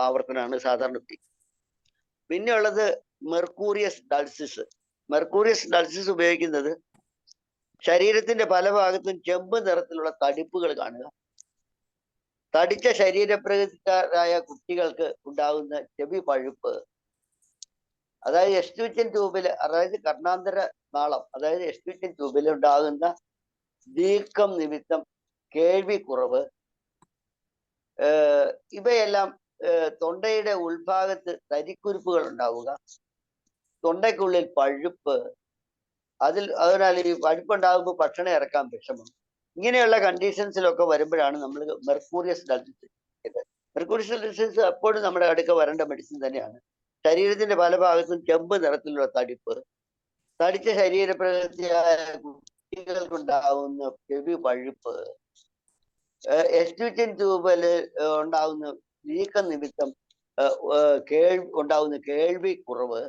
ആവർത്തനമാണ് സാധാരണ ഉപയോഗിക്കുന്നത്. പിന്നെ ഉള്ളത് മെർക്കൂറിയസ് ഡൾസിസ് ഉപയോഗിക്കുന്നത് ശരീരത്തിന്റെ പല ഭാഗത്തും ചെമ്പ് നിറത്തിലുള്ള തടിപ്പുകൾ കാണുക, തടിച്ച ശരീരപ്രകൃതിക്കാരായ കുട്ടികൾക്ക് ഉണ്ടാകുന്ന ചെവി പഴുപ്പ്, അതായത് എസ്റ്റുവിച്ചൻ ട്യൂബില്, അതായത് കർണാന്തര നാളം, അതായത് എസ്റ്റുവിച്ചൻ ട്യൂബിൽ ഉണ്ടാകുന്ന വീക്കം നിമിത്തം കേൾവി കുറവ്, ഇവയെല്ലാം തൊണ്ടയുടെ ഉൾഭാഗത്ത് തരിക്കുരുപ്പുകൾ ഉണ്ടാവുക, തൊണ്ടയ്ക്കുള്ളിൽ പഴുപ്പ്, അതിനാൽ ഈ പഴുപ്പുണ്ടാകുമ്പോൾ ഭക്ഷണം ഇറക്കാൻ വിഷമം, ഇങ്ങനെയുള്ള കണ്ടീഷൻസിലൊക്കെ വരുമ്പോഴാണ് നമ്മൾ മെർക്കൂറിയസ് ഡൾസിസ് എപ്പോഴും നമ്മുടെ അടുക്ക വരേണ്ട മെഡിസിൻ തന്നെയാണ്. ശരീരത്തിന്റെ പല ഭാഗത്തും ചെമ്പ് നിറത്തിലുള്ള തടിപ്പ്, തടിച്ച ശരീരപ്രകൃതിയായ കുട്ടികൾക്കുണ്ടാവുന്ന ചെവി പഴുപ്പ്, എസ്റ്റുവിച്ചൻ ട്യൂബില് ഉണ്ടാവുന്ന വീക്കം നിമിത്തം ഉണ്ടാവുന്ന കേൾവി കുറവ്,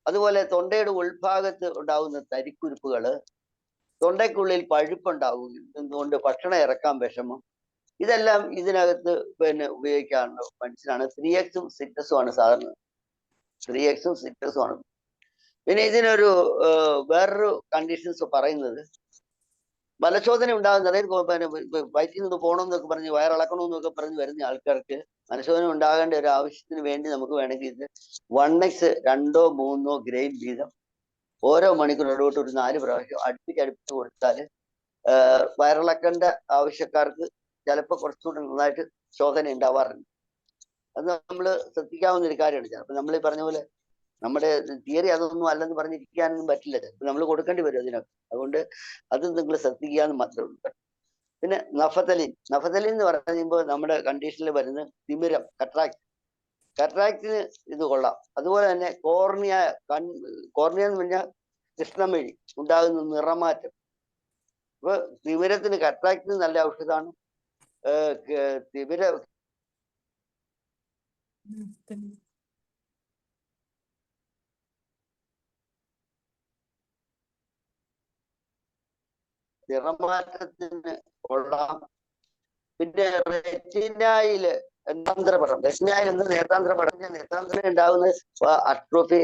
അതുപോലെ തൊണ്ടയുടെ ഉൾഭാഗത്ത് ഉണ്ടാവുന്ന തരിക്കുരുപ്പുകള്, തൊണ്ടയ്ക്കുള്ളിൽ പഴുപ്പുണ്ടാവുന്നതുകൊണ്ട് ഭക്ഷണം ഇറക്കാൻ വിഷമം, ഇതെല്ലാം ഇതിനകത്ത് പിന്നെ ഉപയോഗിക്കാറുണ്ട് മെഡിസിനാണ്. 3x 6 ആണ് സാധാരണ. 3x 6 ആണ്. പിന്നെ ഇതിനൊരു വേറൊരു കണ്ടീഷൻസ് പറയുന്നത്, മലശോധന ഉണ്ടാകുന്ന, അതായത് വയറ്റിൽ നിന്ന് പോകണമെന്നൊക്കെ പറഞ്ഞ് വയറിളക്കണമെന്നൊക്കെ പറഞ്ഞ് വരുന്ന ആൾക്കാർക്ക് മലശോധന ഉണ്ടാകേണ്ട ഒരു ആവശ്യത്തിന് വേണ്ടി നമുക്ക് വേണമെങ്കിൽ ഇത് 1x 2 3 ഗ്രെയിൻ വീതം ഓരോ മണിക്കൂർ ഇടവിട്ട് ഒരു 4 പ്രാവശ്യം അടുപ്പിച്ച് കൊടുത്താൽ വയറിളക്കേണ്ട ആവശ്യക്കാർക്ക് ചിലപ്പോൾ കുറച്ചുകൂടി നന്നായിട്ട് ശോധന ഉണ്ടാവാറുണ്ട്. അത് നമ്മൾ ശ്രദ്ധിക്കാവുന്ന ഒരു കാര്യമാണ്. ചിലപ്പോൾ നമ്മൾ ഈ പറഞ്ഞ പോലെ നമ്മുടെ തിയറി അതൊന്നും അല്ലെന്ന് പറഞ്ഞിരിക്കാനൊന്നും പറ്റില്ല, ചിലപ്പോൾ നമ്മൾ കൊടുക്കേണ്ടി വരും അതിനൊക്കെ. അതുകൊണ്ട് അത് നിങ്ങൾ ശ്രദ്ധിക്കാന്ന് മാത്രമേ ഉള്ളൂ. പിന്നെ നഫതലിൻ എന്ന് പറയുമ്പോൾ നമ്മുടെ കണ്ടീഷനിൽ വരുന്ന തിമിരം, കട്രാക്റ്റിന് ഇത് കൊള്ളാം. അതുപോലെ തന്നെ കോർണിയ എന്ന് പറഞ്ഞാൽ കൃഷ്ണമഴി ഉണ്ടാകുന്ന നിറമാറ്റം. അപ്പൊ തിമിരത്തിന് കട്രാക്റ്റിന് നല്ല ഔഷധമാണ്. തിമിര നിറമാറ്റത്തിന് കൊള്ളാം. പിന്നെ റെറ്റിനായില് റെറ്റിനായിൽ എന്ന് നേത്രാന്തരപടം ഉണ്ടാകുന്ന അട്രോഫി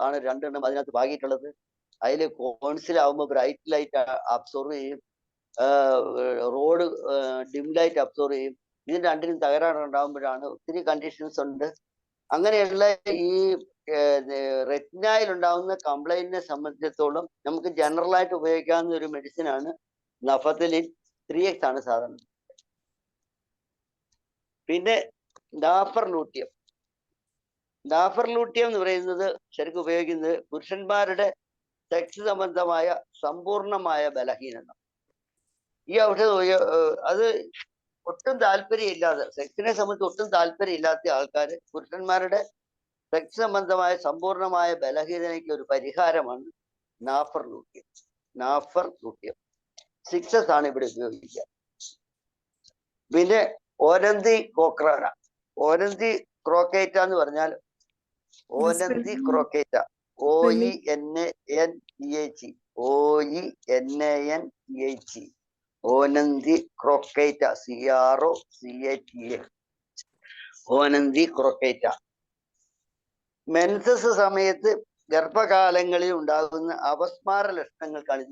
ആണ് 2 അതിനകത്ത് ഭാഗിയിട്ടുള്ളത്. അതിൽ കോൺസിലാവുമ്പോൾ ബ്രൈറ്റ് ലൈറ്റ് അബ്സോർവ് ചെയ്യും, റോഡ് ഡിം ലൈറ്റ് അബ്സോർവ് ചെയ്യും. ഇതിന് രണ്ടിനും തകരാറുണ്ടാകുമ്പോഴാണ് ഒത്തിരി കണ്ടീഷൻസ് ഉണ്ട്. അങ്ങനെയുള്ള ഈ റെറ്റിനായിൽ ഉണ്ടാകുന്ന കംപ്ലൈന്റിനെ സംബന്ധിച്ചിടത്തോളം നമുക്ക് ജനറൽ ആയിട്ട് ഉപയോഗിക്കാവുന്ന ഒരു മെഡിസിൻ ആണ് നഫതലിൻ. 3x ആണ് സാധാരണ. പിന്നെ ഡാഫർലൂട്ടിയം. ഡാഫർലൂട്ടിയം എന്ന് പറയുന്നത് ശരിക്കും ഉപയോഗിക്കുന്നത് പുരുഷന്മാരുടെ സെക്സ് സംബന്ധമായ സമ്പൂർണമായ ബലഹീനത. ഈ ഔഷധം അത് ഒട്ടും താല്പര്യമില്ലാതെ, സെക്സിനെ സംബന്ധിച്ച് ഒട്ടും താല്പര്യമില്ലാത്ത ആൾക്കാർ പുരുഷന്മാരുടെ സെക്സ് സംബന്ധമായ സമ്പൂർണമായ ബലഹീനതയ്ക്ക് ഒരു പരിഹാരമാണ് നാഫർലൂട്ടിയം. നാഫർലൂട്ടിയം 6s ആണ് ഇവിടെ ഉപയോഗിക്കുക. പിന്നെ ഓരന്തി കോക്രാന, ഓരന്തി ക്രോക്കേറ്റ എന്ന് പറഞ്ഞാൽ ഓരന്തി ക്രോക്കേറ്റ, OENANTH, OENANTH, ഓനന്തി ക്രോക്കേറ്റ, CROCATA, ഓനന്തി ക്രോക്കേറ്റ. മെൻസസ് സമയത്ത് ഗർഭകാലങ്ങളിൽ ഉണ്ടാകുന്ന അപസ്മാര ലക്ഷണങ്ങൾക്കാണ്.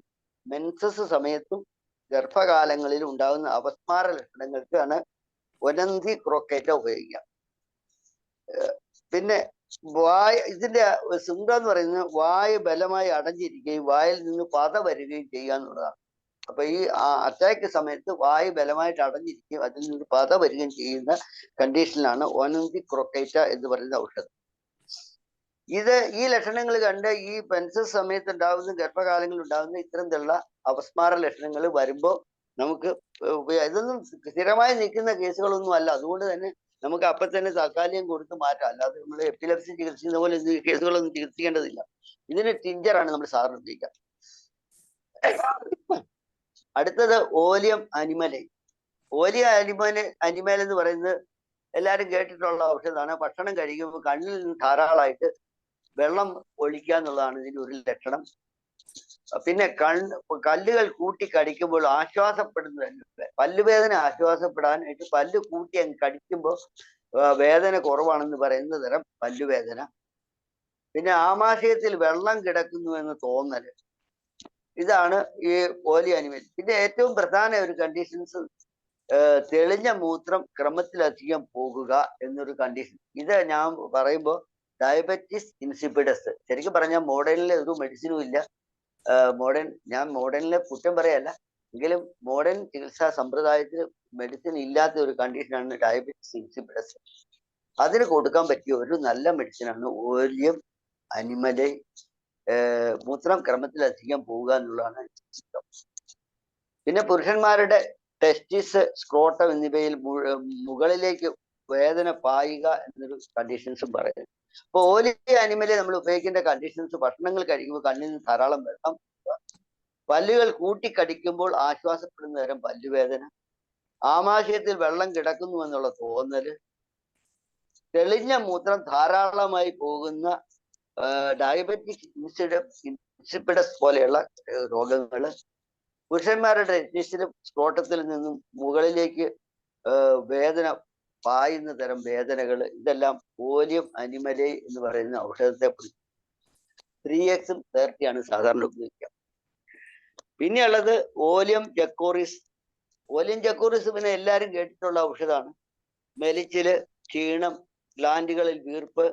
മെൻസസ് സമയത്തും ഗർഭകാലങ്ങളിൽ ഉണ്ടാകുന്ന അപസ്മാര ലക്ഷണങ്ങൾക്കാണ് ഒനന്തി ക്രോക്കേറ്റ ഉപയോഗിക്കുക. പിന്നെ ഇതിന്റെ സിംപ്റ്റം എന്ന് പറയുന്നത് വായ് ബലമായി അടഞ്ഞിരിക്കുകയും വായിൽ നിന്ന് പത വരികയും ചെയ്യുക എന്നുള്ളതാണ്. അപ്പൊ ഈ അറ്റാക്ക് സമയത്ത് വായ് ബലമായിട്ട് അടഞ്ഞിരിക്കുകയും അതിൽ നിന്ന് പത വരികയും ചെയ്യുന്ന കണ്ടീഷനിലാണ് ഓനന്തി ക്രോക്കേറ്റ എന്ന് പറയുന്ന ഔഷധം. ഈ ലക്ഷണങ്ങൾ കണ്ട് ഈ മെൻസസ് സമയത്ത് ഉണ്ടാകുന്ന ഗർഭകാലങ്ങളിൽ ഉണ്ടാകുന്ന ഇത്തരത്തിലുള്ള അപസ്മാര ലക്ഷണങ്ങൾ വരുമ്പോൾ നമുക്ക് ഇതൊന്നും സ്ഥിരമായി നിൽക്കുന്ന കേസുകളൊന്നും അല്ല. അതുകൊണ്ട് തന്നെ നമുക്ക് അപ്പൊ തന്നെ താൽക്കാലികം കൊടുത്ത് മാറ്റാം. അല്ലാതെ നമ്മൾ എപ്പിലെപ്സി ചികിത്സിക്കുന്ന പോലെ കേസുകളൊന്നും ചികിത്സിക്കേണ്ടതില്ല. ഇതിന് ടിഞ്ചറാണ് നമ്മൾ സാധാരണ ഉപയോഗിക്കുക. അടുത്തത് ഓലിയം അനിമലൈ. ഓലിയം അനിമൽ എന്ന് പറയുന്നത് എല്ലാവരും കേട്ടിട്ടുള്ള ഔഷധമാണ്. ഭക്ഷണം കഴിക്കുമ്പോൾ കണ്ണിൽ നിന്ന് ധാരാളമായിട്ട് വെള്ളം ഒഴിക്കുക എന്നുള്ളതാണ് ഇതിന്റെ ഒരു ലക്ഷണം. പിന്നെ കല്ലുകൾ കൂട്ടി കടിക്കുമ്പോൾ ആശ്വാസപ്പെടുന്നത്, പല്ലുവേദന ആശ്വാസപ്പെടാനായിട്ട് പല്ല് കൂട്ടി അങ്ങ് കടിക്കുമ്പോൾ വേദന കുറവാണെന്ന് പറയുന്ന തരം പല്ലുവേദന. പിന്നെ ആമാശയത്തിൽ വെള്ളം കിടക്കുന്നു എന്ന് തോന്നല്, ഇതാണ് ഈ ഓലി അനിമൽ. പിന്നെ ഏറ്റവും പ്രധാന ഒരു കണ്ടീഷൻസ് തെളിഞ്ഞ മൂത്രം ക്രമത്തിലധികം പോകുക എന്നൊരു കണ്ടീഷൻ. ഇത് ഞാൻ പറയുമ്പോൾ ഡയബറ്റിസ് ഇൻസിപ്പിഡസ്, ശരിക്കും പറഞ്ഞാൽ മോഡേണിലെ ഒരു മെഡിസിനും ഇല്ല. ഞാൻ മോഡേണിലെ കുറ്റം പറയല്ല, എങ്കിലും മോഡേൺ ചികിത്സാ സമ്പ്രദായത്തിൽ മെഡിസിൻ ഇല്ലാത്ത ഒരു കണ്ടീഷനാണ് ഡയബറ്റിസ് ഇൻസിപ്പിഡസ്. അതിന് കൊടുക്കാൻ പറ്റിയ ഒരു നല്ല മെഡിസിനാണ് ഓലിയം അനിമലൈ. മൂത്രം ക്രമത്തിലധികം പോവുക എന്നുള്ളതാണ്. പിന്നെ പുരുഷന്മാരുടെ ടെസ്റ്റിസ്, സ്ക്രോട്ടം എന്നിവയിൽ മുകളിലേക്ക് വേദന പായുക എന്നൊരു കണ്ടീഷൻസും പറയുന്നത്. അപ്പൊ ഓലിയ അനിമലെ നമ്മൾ ഉപയോഗിക്കേണ്ട കണ്ടീഷൻസ്: ഭക്ഷണങ്ങൾ കഴിക്കുമ്പോൾ കണ്ണിൽ നിന്ന് ധാരാളം വെള്ളം, പല്ലുകൾ കൂട്ടിക്കടിക്കുമ്പോൾ ആശ്വാസപ്പെടുന്ന തരം പല്ലുവേദന, ആമാശയത്തിൽ വെള്ളം കിടക്കുന്നു എന്നുള്ള തോന്നല്, തെളിഞ്ഞ മൂത്രം ധാരാളമായി പോകുന്ന ഡയബറ്റിക് ഇൻസിപ്പിഡസ് പോലെയുള്ള രോഗങ്ങള്, പുരുഷന്മാരുടെ ടെസ്റ്റിസിലും സ്ക്രോട്ടത്തിൽ നിന്നും മുകളിലേക്ക് വേദന പായുന്ന തരം വേദനകൾ, ഇതെല്ലാം ഓലിയം അനിമലൈ എന്ന് പറയുന്ന ഔഷധത്തെ 3x 30 ആണ് സാധാരണ ഉപയോഗിക്കുക. പിന്നെയുള്ളത് ഓലിയം ജക്കോറിസ്. ഓലിയം ജക്കോറിസ് പിന്നെ എല്ലാവരും കേട്ടിട്ടുള്ള ഔഷധമാണ്. മെലിച്ചില്, ക്ഷീണം, ഗ്ലാൻഡുകളിൽ വീർപ്പ്,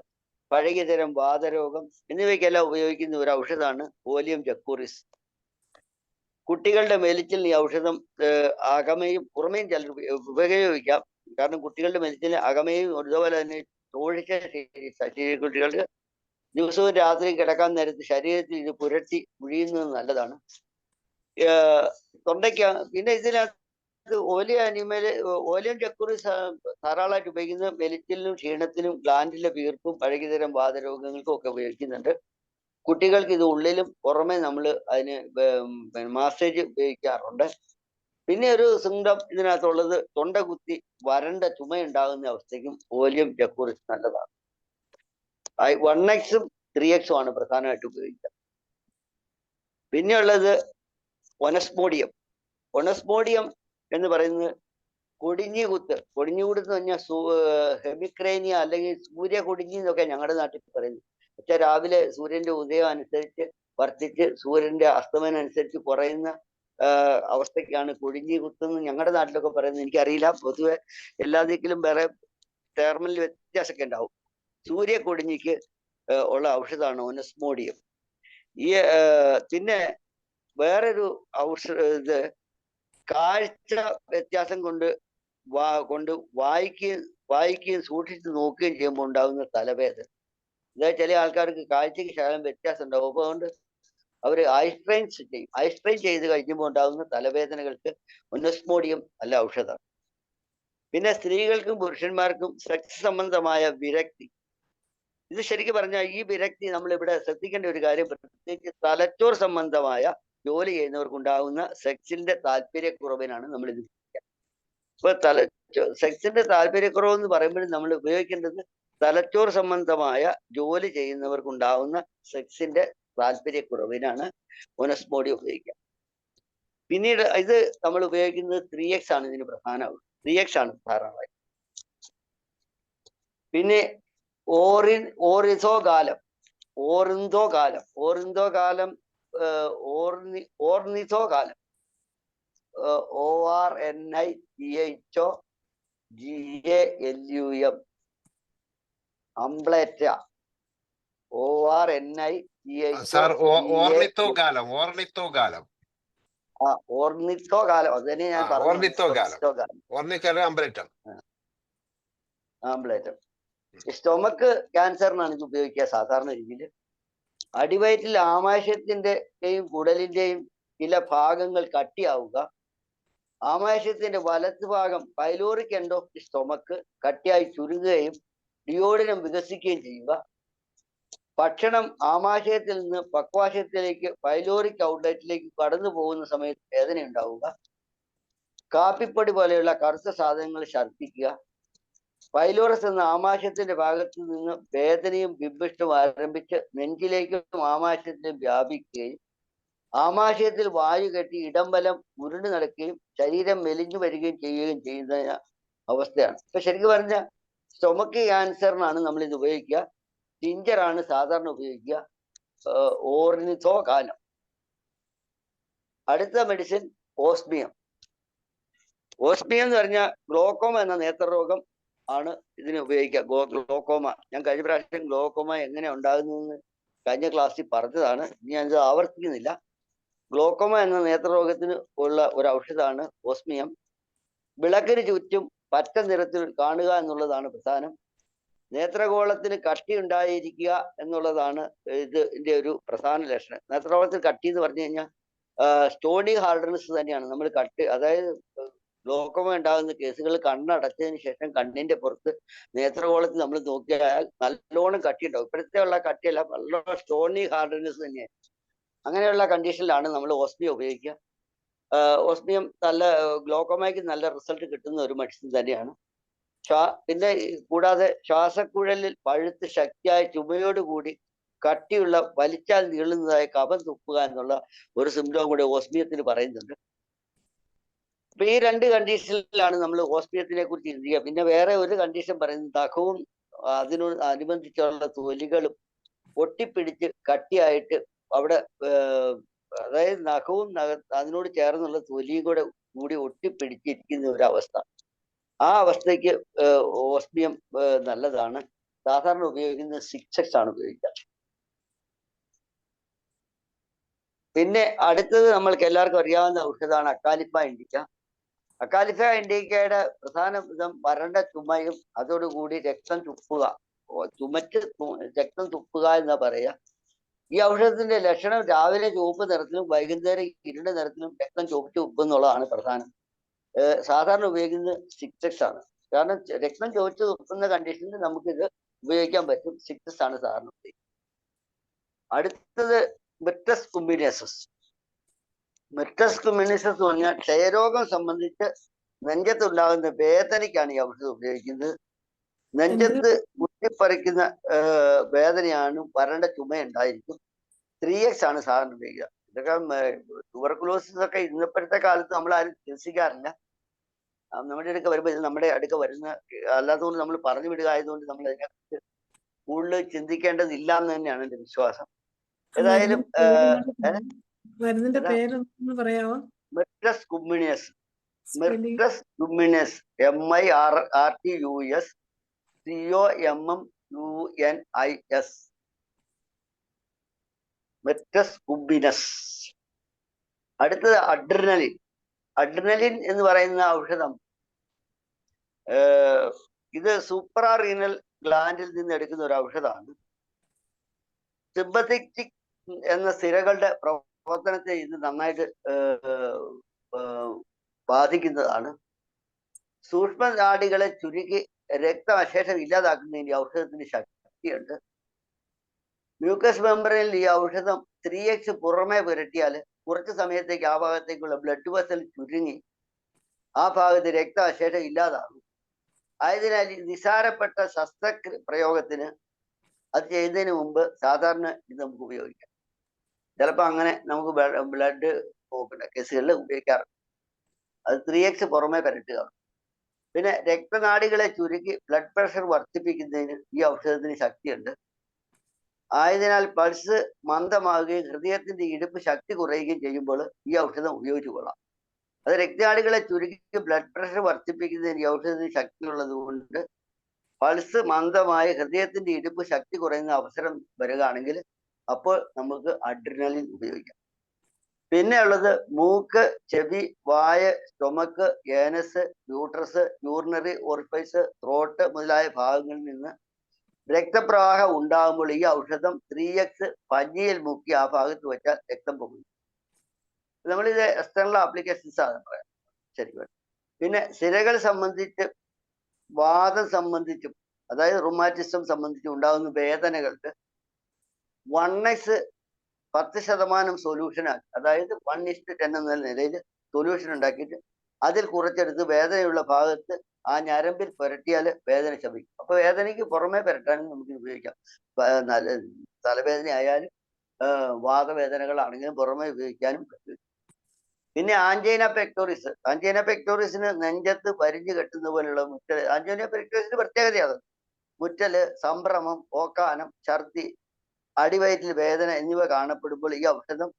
പഴകിയ തരം വാതരോഗം എന്നിവയ്ക്കെല്ലാം ഉപയോഗിക്കുന്ന ഒരു ഔഷധമാണ് ഓലിയം ജക്കോറിസ്. കുട്ടികളുടെ മെലിച്ചിൽ ഈ ഔഷധം അകമയും പുറമേയും ചിലർ ഉപയോഗിക്കാം. കാരണം കുട്ടികളുടെ മെലിച്ചിൽ അകമയും അതുപോലെ തന്നെ കുട്ടികൾക്ക് ദിവസവും രാത്രി കിടക്കാൻ നേരത്ത് ശരീരത്തിൽ ഇത് പുരട്ടി മുഴിയുന്നത് നല്ലതാണ്. തൊണ്ടയ്ക്ക്. പിന്നെ ഇതിനകത്ത് ഓലിയം ജക്കോറിസ് ധാരാളമായിട്ട് ഉപയോഗിക്കുന്നത് മെലിച്ചിലിനും ക്ഷീണത്തിനും ഗ്ലാൻഡിലെ വീർപ്പും പഴകിതരം വാതരോഗങ്ങൾക്കും ഒക്കെ ഉപയോഗിക്കുന്നുണ്ട്. കുട്ടികൾക്ക് ഇത് ഉള്ളിലും പുറമെ നമ്മൾ അതിന് മാസേജ് ഉപയോഗിക്കാറുണ്ട്. പിന്നെ ഒരു സിംറ്റം ഇതിനകത്തുള്ളത് തൊണ്ട കുത്തി വരണ്ട ചുമയുണ്ടാകുന്ന അവസ്ഥയ്ക്കും ഓലിയം ജക്കൂറിസ് നല്ലതാണ്. 1x 3x ആണ് പ്രധാനമായിട്ട് ഉപയോഗിക്കുക. പിന്നെയുള്ളത് ഒനസ്മോഡിയം. ഒനസ്മോഡിയം എന്ന് പറയുന്നത് കൊടിഞ്ഞികുത്ത്. കൊടിഞ്ഞുകുത്ത് എന്ന് പറഞ്ഞാൽ ഹെമിക്രേനിയ അല്ലെങ്കിൽ സൂര്യ കൊടിഞ്ഞി എന്നൊക്കെ ഞങ്ങളുടെ നാട്ടിൽ പറയുന്നത്. പക്ഷെ രാവിലെ സൂര്യന്റെ ഉദയം അനുസരിച്ച് വർദ്ധിച്ച് സൂര്യന്റെ അസ്തമനം അനുസരിച്ച് കുറയുന്ന അവസ്ഥയ്ക്കാണ് കൊടിഞ്ഞി കുത്തെന്ന് ഞങ്ങളുടെ നാട്ടിലൊക്കെ പറയുന്നത്. എനിക്കറിയില്ല, പൊതുവെ എല്ലാ ദിക്കിലും വേറെ ടേർമിൽ വ്യത്യാസമൊക്കെ ഉണ്ടാവും. സൂര്യ കൊടിഞ്ഞിക്ക് ഉള്ള ഔഷധമാണ് ഒനസ്മോഡിയം. ഈ പിന്നെ വേറൊരു ഇത് കാഴ്ച വ്യത്യാസം കൊണ്ട് വായിക്കുകയും സൂക്ഷിച്ച് നോക്കുകയും ചെയ്യുമ്പോൾ ഉണ്ടാകുന്ന തലവേദന. അതായത് ചില ആൾക്കാർക്ക് കാഴ്ചയ്ക്ക് ശകലം വ്യത്യാസം ഉണ്ടാവും. അപ്പോൾ അതുകൊണ്ട് അവർ ഐസ്ട്രെയിൻ ചെയ്യും. ഐസ്ട്രെയിൻ ചെയ്ത് കഴിക്കുമ്പോൾ ഉണ്ടാകുന്ന തലവേദനകൾക്ക് ഒനസ്മോഡിയം നല്ല ഔഷധമാണ്. പിന്നെ സ്ത്രീകൾക്കും പുരുഷന്മാർക്കും സെക്സ് സംബന്ധമായ വിരക്തി. ഇത് ശരിക്കും പറഞ്ഞാൽ ഈ വിരക്തി നമ്മൾ ഇവിടെ ശ്രദ്ധിക്കേണ്ട ഒരു കാര്യം, പ്രത്യേകിച്ച് തലച്ചോർ സംബന്ധമായ ജോലി ചെയ്യുന്നവർക്കുണ്ടാകുന്ന സെക്സിന്റെ താല്പര്യക്കുറവിനാണ് നമ്മൾ ഇത് ഇപ്പൊ സെക്സിന്റെ താല്പര്യക്കുറവ് എന്ന് പറയുമ്പോഴും നമ്മൾ ഉപയോഗിക്കേണ്ടത് തലച്ചോർ സംബന്ധമായ ജോലി ചെയ്യുന്നവർക്കുണ്ടാകുന്ന സെക്സിന്റെ താല്പര്യക്കുറവിനാണ് ഒനസ്മോഡിയം ഉപയോഗിക്കുക. പിന്നീട് ഇത് നമ്മൾ ഉപയോഗിക്കുന്നത് 3x ആണ്. ഇതിന് പ്രധാനമാവും 3x ആണ് ധാരാളമായി. പിന്നെ ഓർണിഥോകാലം ORNITHOGALUM അംബ്ലേറ്റ ഓർണിത്തോകാലം അത് തന്നെ ഞാൻ ആംബ്ലേറ്റം. സ്റ്റൊമക്ക് ക്യാൻസറിനാണ് ഇത് ഉപയോഗിക്കുക സാധാരണ രീതിയിൽ. അടിവയറ്റിൽ ആമാശയത്തിന്റെയും കുടലിന്റെയും ചില ഭാഗങ്ങൾ കട്ടിയാവുക, ആമാശയത്തിന്റെ വലത്ത് ഭാഗം pyloric end of the stomach കട്ടിയായി ചുരുങ്ങുകയും ഡിയോഡിനം വികസിക്കുകയും ചെയ്യുക, ഭക്ഷണം ആമാശയത്തിൽ നിന്ന് പക്വാശയത്തിലേക്ക് പൈലോറിക് ഔട്ട്ലെറ്റിലേക്ക് കടന്നു പോകുന്ന സമയത്ത് വേദന ഉണ്ടാവുക, കാപ്പിപ്പൊടി പോലെയുള്ള കറുത്ത സാധനങ്ങൾ ഛർദ്ദിക്കുക, പൈലോറസ് എന്ന ആമാശയത്തിന്റെ ഭാഗത്തു നിന്ന് വേദനയും ബിംബിഷ്ടവും ആരംഭിച്ച് നെഞ്ചിലേക്കും ആമാശയത്തിലും വ്യാപിക്കുകയും ആമാശയത്തിൽ വായു കെട്ടി ഇടംബലം ഉരുണ്ടു നടക്കുകയും ശരീരം മെലിഞ്ഞു വരികയും ചെയ്യുന്ന അവസ്ഥയാണ്. ഇപ്പൊ ശരിക്കും പറഞ്ഞ സ്റ്റൊമക്ക് ക്യാൻസറിനാണ് നമ്മൾ ഇത് ഉപയോഗിക്കുക. ജിഞ്ചറാണ് സാധാരണ ഉപയോഗിക്കുക. ഓർണിഥോകാലം. അടുത്ത മെഡിസിൻ ഓസ്മിയം. ഓസ്മിയം എന്ന് പറഞ്ഞാൽ ഗ്ലോക്കോമ എന്ന നേത്രരോഗം ആണ് ഇതിന് ഉപയോഗിക്കുക. ഗ്ലോക്കോമ ഞാൻ കഴിഞ്ഞ പ്രാവശ്യം ഗ്ലോക്കോമ എങ്ങനെ ഉണ്ടാകുന്നതെന്ന് കഴിഞ്ഞ ക്ലാസ്സിൽ പറഞ്ഞതാണ്. ഇനി ഞാനിത് ആവർത്തിക്കുന്നില്ല. ഗ്ലോക്കോമ എന്ന നേത്രരോഗത്തിന് ഉള്ള ഒരു ഔഷധമാണ് ഓസ്മിയം. വിളക്കിന് ചുറ്റും പച്ച നിറത്തിൽ കാണുക എന്നുള്ളതാണ് പ്രധാനം. നേത്രഗോളത്തിന് കട്ടി ഉണ്ടായിരിക്കുക എന്നുള്ളതാണ് ഇതിന്റെ ഒരു പ്രധാന ലക്ഷണം. നേത്രഗോളത്തിൽ കട്ടി എന്ന് പറഞ്ഞു കഴിഞ്ഞാൽ സ്റ്റോണി ഹാർഡ്നസ് തന്നെയാണ്. നമ്മൾ അതായത് ഗ്ലോക്കോമ ഉണ്ടാകുന്ന കേസുകൾ കണ്ണടച്ചതിന് ശേഷം കണ്ണിന്റെ പുറത്ത് നേത്രഗോളത്തിൽ നമ്മൾ നോക്കിയാൽ നല്ലോണം കട്ടി ഉണ്ടാവും. ഇപ്പോഴത്തെ ഉള്ള കട്ടിയല്ല, നല്ല സ്റ്റോണി ഹാർഡ്നസ് തന്നെയാണ്. അങ്ങനെയുള്ള കണ്ടീഷനിലാണ് നമ്മൾ ഓസ്മിയം ഉപയോഗിക്കുക. ഓസ്മിയം നല്ല ഗ്ലോക്കോമയ്ക്ക് നല്ല റിസൾട്ട് കിട്ടുന്ന ഒരു മെഡിസിൻ തന്നെയാണ്. പിന്നെ കൂടാതെ ശ്വാസക്കുഴലിൽ പഴുത്ത് ശക്തിയായ ചുമയോടുകൂടി കട്ടിയുള്ള വലിച്ചാൽ നീളുന്നതായ കഫം തുപ്പുക എന്നുള്ള ഒരു സിംറ്റം കൂടെ ഓസ്മിയത്തിന് പറയുന്നുണ്ട്. അപ്പൊ ഈ രണ്ട് കണ്ടീഷനിലാണ് നമ്മൾ ഓസ്മിയത്തിനെ കുറിച്ച് ചിന്തിക്കുക. പിന്നെ വേറെ ഒരു കണ്ടീഷൻ പറയുന്നത് നഖവും അതിനോട് അനുബന്ധിച്ചുള്ള തൊലികളും ഒട്ടിപ്പിടിച്ച് കട്ടിയായിട്ട് അവിടെ അതായത് നഖവും അതിനോട് ചേർന്നുള്ള തൊലിയും കൂടി ഒട്ടിപ്പിടിച്ചിരിക്കുന്ന ഒരു അവസ്ഥ. ആ അവസ്ഥയ്ക്ക് ഓസ്മിയം നല്ലതാണ്. സാധാരണ ഉപയോഗിക്കുന്നത് 6x ആണ് ഉപയോഗിക്കുക. പിന്നെ അടുത്തത് നമ്മൾക്ക് എല്ലാവർക്കും അറിയാവുന്ന ഔഷധമാണ് അക്കാലിപ്പ ഇൻഡിക്ക. അക്കാലിപ്പ ഇൻഡിക്കയുടെ പ്രധാന വിധം വരണ്ട ചുമയും അതോടുകൂടി രക്തം തുപ്പുക, ചുമച്ച് രക്തം തുപ്പുക എന്നാ പറയുക. ഈ ഔഷധത്തിന്റെ ലക്ഷണം രാവിലെ ചുവപ്പ് നിറത്തിലും വൈകുന്നേരം ഇരുണ്ട നിറത്തിലും രക്തം ചുവച്ച് തുപ്പുന്നുള്ളതാണ് പ്രധാനം. സാധാരണ ഉപയോഗിക്കുന്നത് 6x ആണ്. കാരണം രക്തം ചുവച്ച് തുപ്പുന്ന കണ്ടീഷനിൽ നമുക്കിത് ഉപയോഗിക്കാൻ പറ്റും. 6x ആണ് സാധാരണ ഉപയോഗിക്കുന്നത്. അടുത്തത് മെറ്റസ് കുമ്പിനേസസ്. മെറ്റസ് കുമ്പിനേസസ് എന്ന് പറഞ്ഞാൽ ക്ഷയരോഗം സംബന്ധിച്ച് നെഞ്ചത്തുണ്ടാകുന്ന വേദനയ്ക്കാണ് ഈ ഔഷധം ഉപയോഗിക്കുന്നത്. നെഞ്ചത്ത് കുത്തിപ്പറിക്കുന്ന വേദനയാണ്, വരണ്ട ചുമയുണ്ടായിരിക്കും. 3x ആണ് സാധാരണ ഉപയോഗിക്കുക. ഇതൊക്കെ ട്യൂബർകുലോസിസ് ഒക്കെ ഇന്നപ്പോഴത്തെ കാലത്ത് നമ്മൾ ആരും ചികിത്സിക്കാറില്ല. നമ്മുടെ അടുക്ക വരുമ്പോൾ ഇത് നമ്മുടെ അടുക്ക വരുന്ന അല്ലാത്തതുകൊണ്ട് നമ്മൾ പറഞ്ഞു വിടുക ആയതുകൊണ്ട് നമ്മൾ അതിനെക്കുറിച്ച് കൂടുതൽ ചിന്തിക്കേണ്ടതില്ല എന്ന് തന്നെയാണ് എൻ്റെ വിശ്വാസം. ഏതായാലും മരുന്നിന്റെ പേരൊന്ന് പറയാമോ? Mattress കുമ്മിനിയസ്. Mattress കുമ്മിനിയസ് MIRRTUS COMMUNIS. Mattress കുമ്പിനസ്. അടുത്തത് അഡ്രിനലിൻ. അഡ്രിനലിൻ എന്ന് പറയുന്ന ഔഷധം ഇത് സൂപ്രാറീനൽ ഗ്ലാൻഡിൽ നിന്ന് എടുക്കുന്ന ഒരു ഔഷധമാണ്. സിമ്പത്തിക് എന്ന സിരകളുടെ പ്രവർത്തനത്തെ ഇത് നന്നായിട്ട് ബാധിക്കുന്നതാണ്. സൂക്ഷ്മനാഡികളെ ചുരുക്കി രക്താശേഷം ഇല്ലാതാക്കുന്നതിന് ഈ ഔഷധത്തിന് ശക്തിയുണ്ട്. മ്യൂക്കസ് മെമ്പറിൽ ഈ ഔഷധം 3x പുറമെ പുരട്ടിയാൽ കുറച്ച് സമയത്തേക്ക് ആ ഭാഗത്തേക്കുള്ള ബ്ലഡ് വെസൽ ചുരുങ്ങി ആ ഭാഗത്ത് രക്താശേഷം ഇല്ലാതാകും. ആയതിനാൽ നിസാരപ്പെട്ട പ്രയോഗത്തിന് അത് ചെയ്യുന്നതിന് മുമ്പ് സാധാരണ ഇത് നമുക്ക് ഉപയോഗിക്കാം. ചിലപ്പോൾ അങ്ങനെ നമുക്ക് ബ്ലഡ് കേസുകളിൽ ഉപയോഗിക്കാറുണ്ട്. അത് 3x പുറമെ പുരട്ടുക. പിന്നെ രക്തനാഡികളെ ചുരുക്കി ബ്ലഡ് പ്രഷർ വർദ്ധിപ്പിക്കുന്നതിന് ഈ ഔഷധത്തിന് ശക്തിയുണ്ട്. ആയതിനാൽ പൾസ് മന്ദമാകുകയും ഹൃദയത്തിന്റെ ഇടിപ്പ് ശക്തി കുറയുകയും ചെയ്യുമ്പോൾ ഈ ഔഷധം ഉപയോഗിച്ചു കൊള്ളാം. അത് രക്തനാഡികളെ ചുരുക്കി ബ്ലഡ് പ്രഷർ വർദ്ധിപ്പിക്കുന്നതിന് ഈ ഔഷധത്തിന് ശക്തിയുള്ളത് കൊണ്ട് പൾസ് മന്ദമായി ഹൃദയത്തിന്റെ ഇടിപ്പ് ശക്തി കുറയുന്ന അവസരം വരികയാണെങ്കിൽ അപ്പോൾ നമുക്ക് അഡ്രിനലിൻ ഉപയോഗിക്കാം. പിന്നെ ഉള്ളത് മൂക്ക്, ചെവി, വായ, stomach, anus, uterus, urinary orifice, throat മുതലായ ഭാഗങ്ങളിൽ നിന്ന് രക്തപ്രവാഹം ഉണ്ടാകുമ്പോൾ ഈ ഔഷധം 3x പഞ്ഞിയിൽ മുക്കി ആ ഭാഗത്ത് വെച്ചാൽ രക്തം പോകും. നമ്മളിത് എക്സ്റ്റേണൽ ആപ്ലിക്കേഷൻസ് ആണ് പറയാം ശരിക്കും. പിന്നെ സിരകൾ സംബന്ധിച്ച്, വാദം സംബന്ധിച്ചും, അതായത് റുമാറ്റിസം സംബന്ധിച്ചും ഉണ്ടാകുന്ന വേദനകൾക്ക് 1x 10% സൊല്യൂഷൻ ആക്കി, അതായത് 1:10 എന്ന നിലയിൽ സൊല്യൂഷൻ ഉണ്ടാക്കിയിട്ട് അതിൽ കുറച്ചെടുത്ത് വേദനയുള്ള ഭാഗത്ത് ആ ഞരമ്പിൽ പുരട്ടിയാൽ വേദന ശമിക്കും. അപ്പൊ വേദനയ്ക്ക് പുറമെ പുരട്ടാനും നമുക്ക് ഉപയോഗിക്കാം. തലവേദന ആയാലും വാദവേദനകളാണെങ്കിലും പുറമെ ഉപയോഗിക്കാനും പറ്റും. പിന്നെ ആൻജൈന പെക്ടോറിസ്. ആൻജൈന പെക്ടോറിസിന് നെഞ്ചത്ത് പരിഞ്ഞു കെട്ടുന്ന പോലെയുള്ള മുറ്റൽ. ആൻജൈന പെക്ടോറിസിന്റെ പ്രത്യേകതയാണ് മുറ്റല്, സംഭ്രമം, ഓക്കാനം, ഛർദി, അടിവയറ്റിൽ വേദന എന്നിവ കാണപ്പെടുമ്പോൾ ഈ ഔഷധം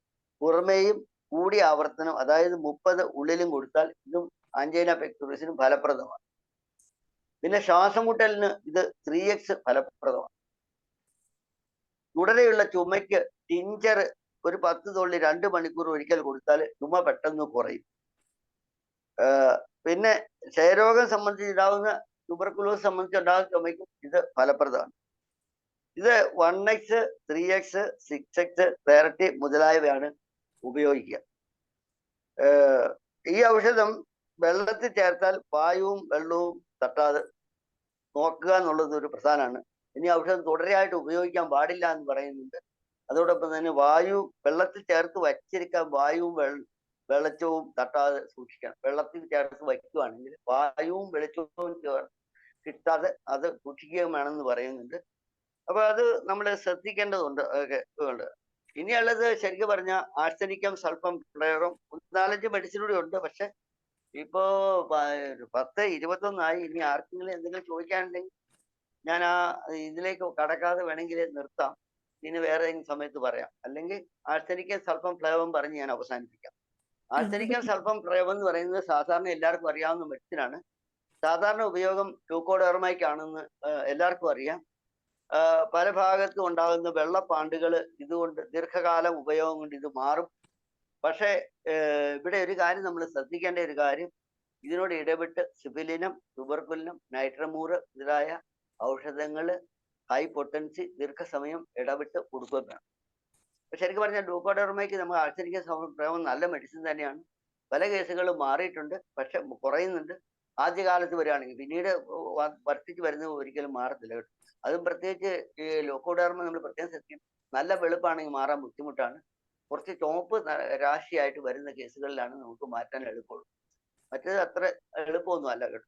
പുറമേയും കൂടിയ ആവർത്തനം, അതായത് 30 ഉള്ളിലും കൊടുത്താൽ ഇതും ആൻജൈന പെക്ടോറിസിനും ഫലപ്രദമാണ്. പിന്നെ ശ്വാസമുട്ടലിന് ഇത് 3x ഫലപ്രദമാണ്. തുടരെയുള്ള ചുമയ്ക്ക് ടിഞ്ചർ ഒരു 10 തുള്ളി 2 മണിക്കൂർ ഒരിക്കൽ കൊടുത്താൽ ചുമ പെട്ടെന്ന് കുറയും. പിന്നെ ക്ഷയരോഗം സംബന്ധിച്ചുണ്ടാകുന്ന, ട്യൂബർകുലോസ് സംബന്ധിച്ചുണ്ടാകുന്ന ചുമയ്ക്കും ഇത് ഫലപ്രദമാണ്. ഇത് 1x 3x 6x 30 മുതലായവയാണ് ഉപയോഗിക്കുക. ഈ ഔഷധം വെള്ളത്തിൽ ചേർത്താൽ വായുവും വെള്ളവും തട്ടാതെ നോക്കുക എന്നുള്ളത് ഒരു പ്രധാനമാണ്. ഇനി ഔഷധം തുടരെയായിട്ട് ഉപയോഗിക്കാൻ പാടില്ല എന്ന് പറയുന്നുണ്ട്. അതോടൊപ്പം തന്നെ വെള്ളത്തിൽ ചേർത്ത് വച്ചിരിക്കാൻ വായുവും വെളിച്ചവും തട്ടാതെ സൂക്ഷിക്കണം. വെള്ളത്തിൽ ചേർത്ത് വയ്ക്കുകയാണെങ്കിൽ വായുവും വെളിച്ചവും കിട്ടാതെ അത് സൂക്ഷിക്കുകയും വേണമെന്ന് പറയുന്നുണ്ട്. അപ്പൊ അത് നമ്മൾ ശ്രദ്ധിക്കേണ്ടതുണ്ട്. ഇനിയുള്ളത് ശരിക്കും പറഞ്ഞ ആർസെനിക്കം, സൾഫം, ഫ്ലെയറും 4-5 മെഡിസിൻ കൂടി ഉണ്ട്. പക്ഷെ ഇപ്പോ 10-21 ഇനി ആർക്കെങ്കിലും എന്തെങ്കിലും ചോദിക്കാനുണ്ടെങ്കിൽ ഞാൻ ആ ഇതിലേക്ക് കടക്കാതെ വേണമെങ്കിൽ നിർത്താം. ഇനി വേറെ സമയത്ത് പറയാം. അല്ലെങ്കിൽ ആർസെനിക്കം, സൾഫം, ഫ്ലേവം പറഞ്ഞ് ഞാൻ അവസാനിപ്പിക്കാം. ആർസെനിക്കം, സൾഫം, ഫ്ലേവം എന്ന് പറയുന്നത് സാധാരണ എല്ലാവർക്കും അറിയാവുന്ന മെഡിസിനാണ്. സാധാരണ ഉപയോഗം ലൂക്കോഡെർമയ്ക്കാണെന്ന് എല്ലാവർക്കും അറിയാം. പല ഭാഗത്തും ഉണ്ടാകുന്ന വെള്ളപ്പാണ്ടുകൾ ഇതുകൊണ്ട് ദീർഘകാലം ഉപയോഗം കൊണ്ട് ഇത് മാറും. പക്ഷേ ഇവിടെ ഒരു കാര്യം നമ്മൾ ശ്രദ്ധിക്കേണ്ട ഒരു കാര്യം, ഇതിനോട് ഇടപെട്ട് സിബിലിനം, ട്യൂബർകുലിനം, നൈട്രമൂർ മുതലായ ഔഷധങ്ങൾ ഹൈ പൊട്ടൻസി ദീർഘസമയം ഇടപെട്ട് കൊടുക്കുകയും വേണം. ശരിക്കും പറഞ്ഞാൽ ലൂക്കോഡെർമയ്ക്ക് നമ്മൾ ആർസെനിക്കം, സൾഫം നല്ല മെഡിസിൻ തന്നെയാണ്. പല കേസുകളും മാറിയിട്ടുണ്ട്, പക്ഷെ കുറയുന്നുണ്ട്. ആദ്യകാലത്ത് വരികയാണെങ്കിൽ പിന്നീട് വർദ്ധിച്ച് വരുന്നത് ഒരിക്കലും മാറത്തില്ല കേട്ടോ. അതും പ്രത്യേകിച്ച് ഈ ലൂക്കോഡെർമ നമ്മൾ പ്രത്യേകം ശ്രദ്ധിക്കും. നല്ല വെളുപ്പാണെങ്കിൽ മാറാൻ ബുദ്ധിമുട്ടാണ്. കുറച്ച് ചുവപ്പ് രാശിയായിട്ട് വരുന്ന കേസുകളിലാണ് നമുക്ക് മാറ്റാൻ എളുപ്പമുള്ളൂ. മറ്റേത് അത്ര എളുപ്പമൊന്നും അല്ല കേട്ടോ.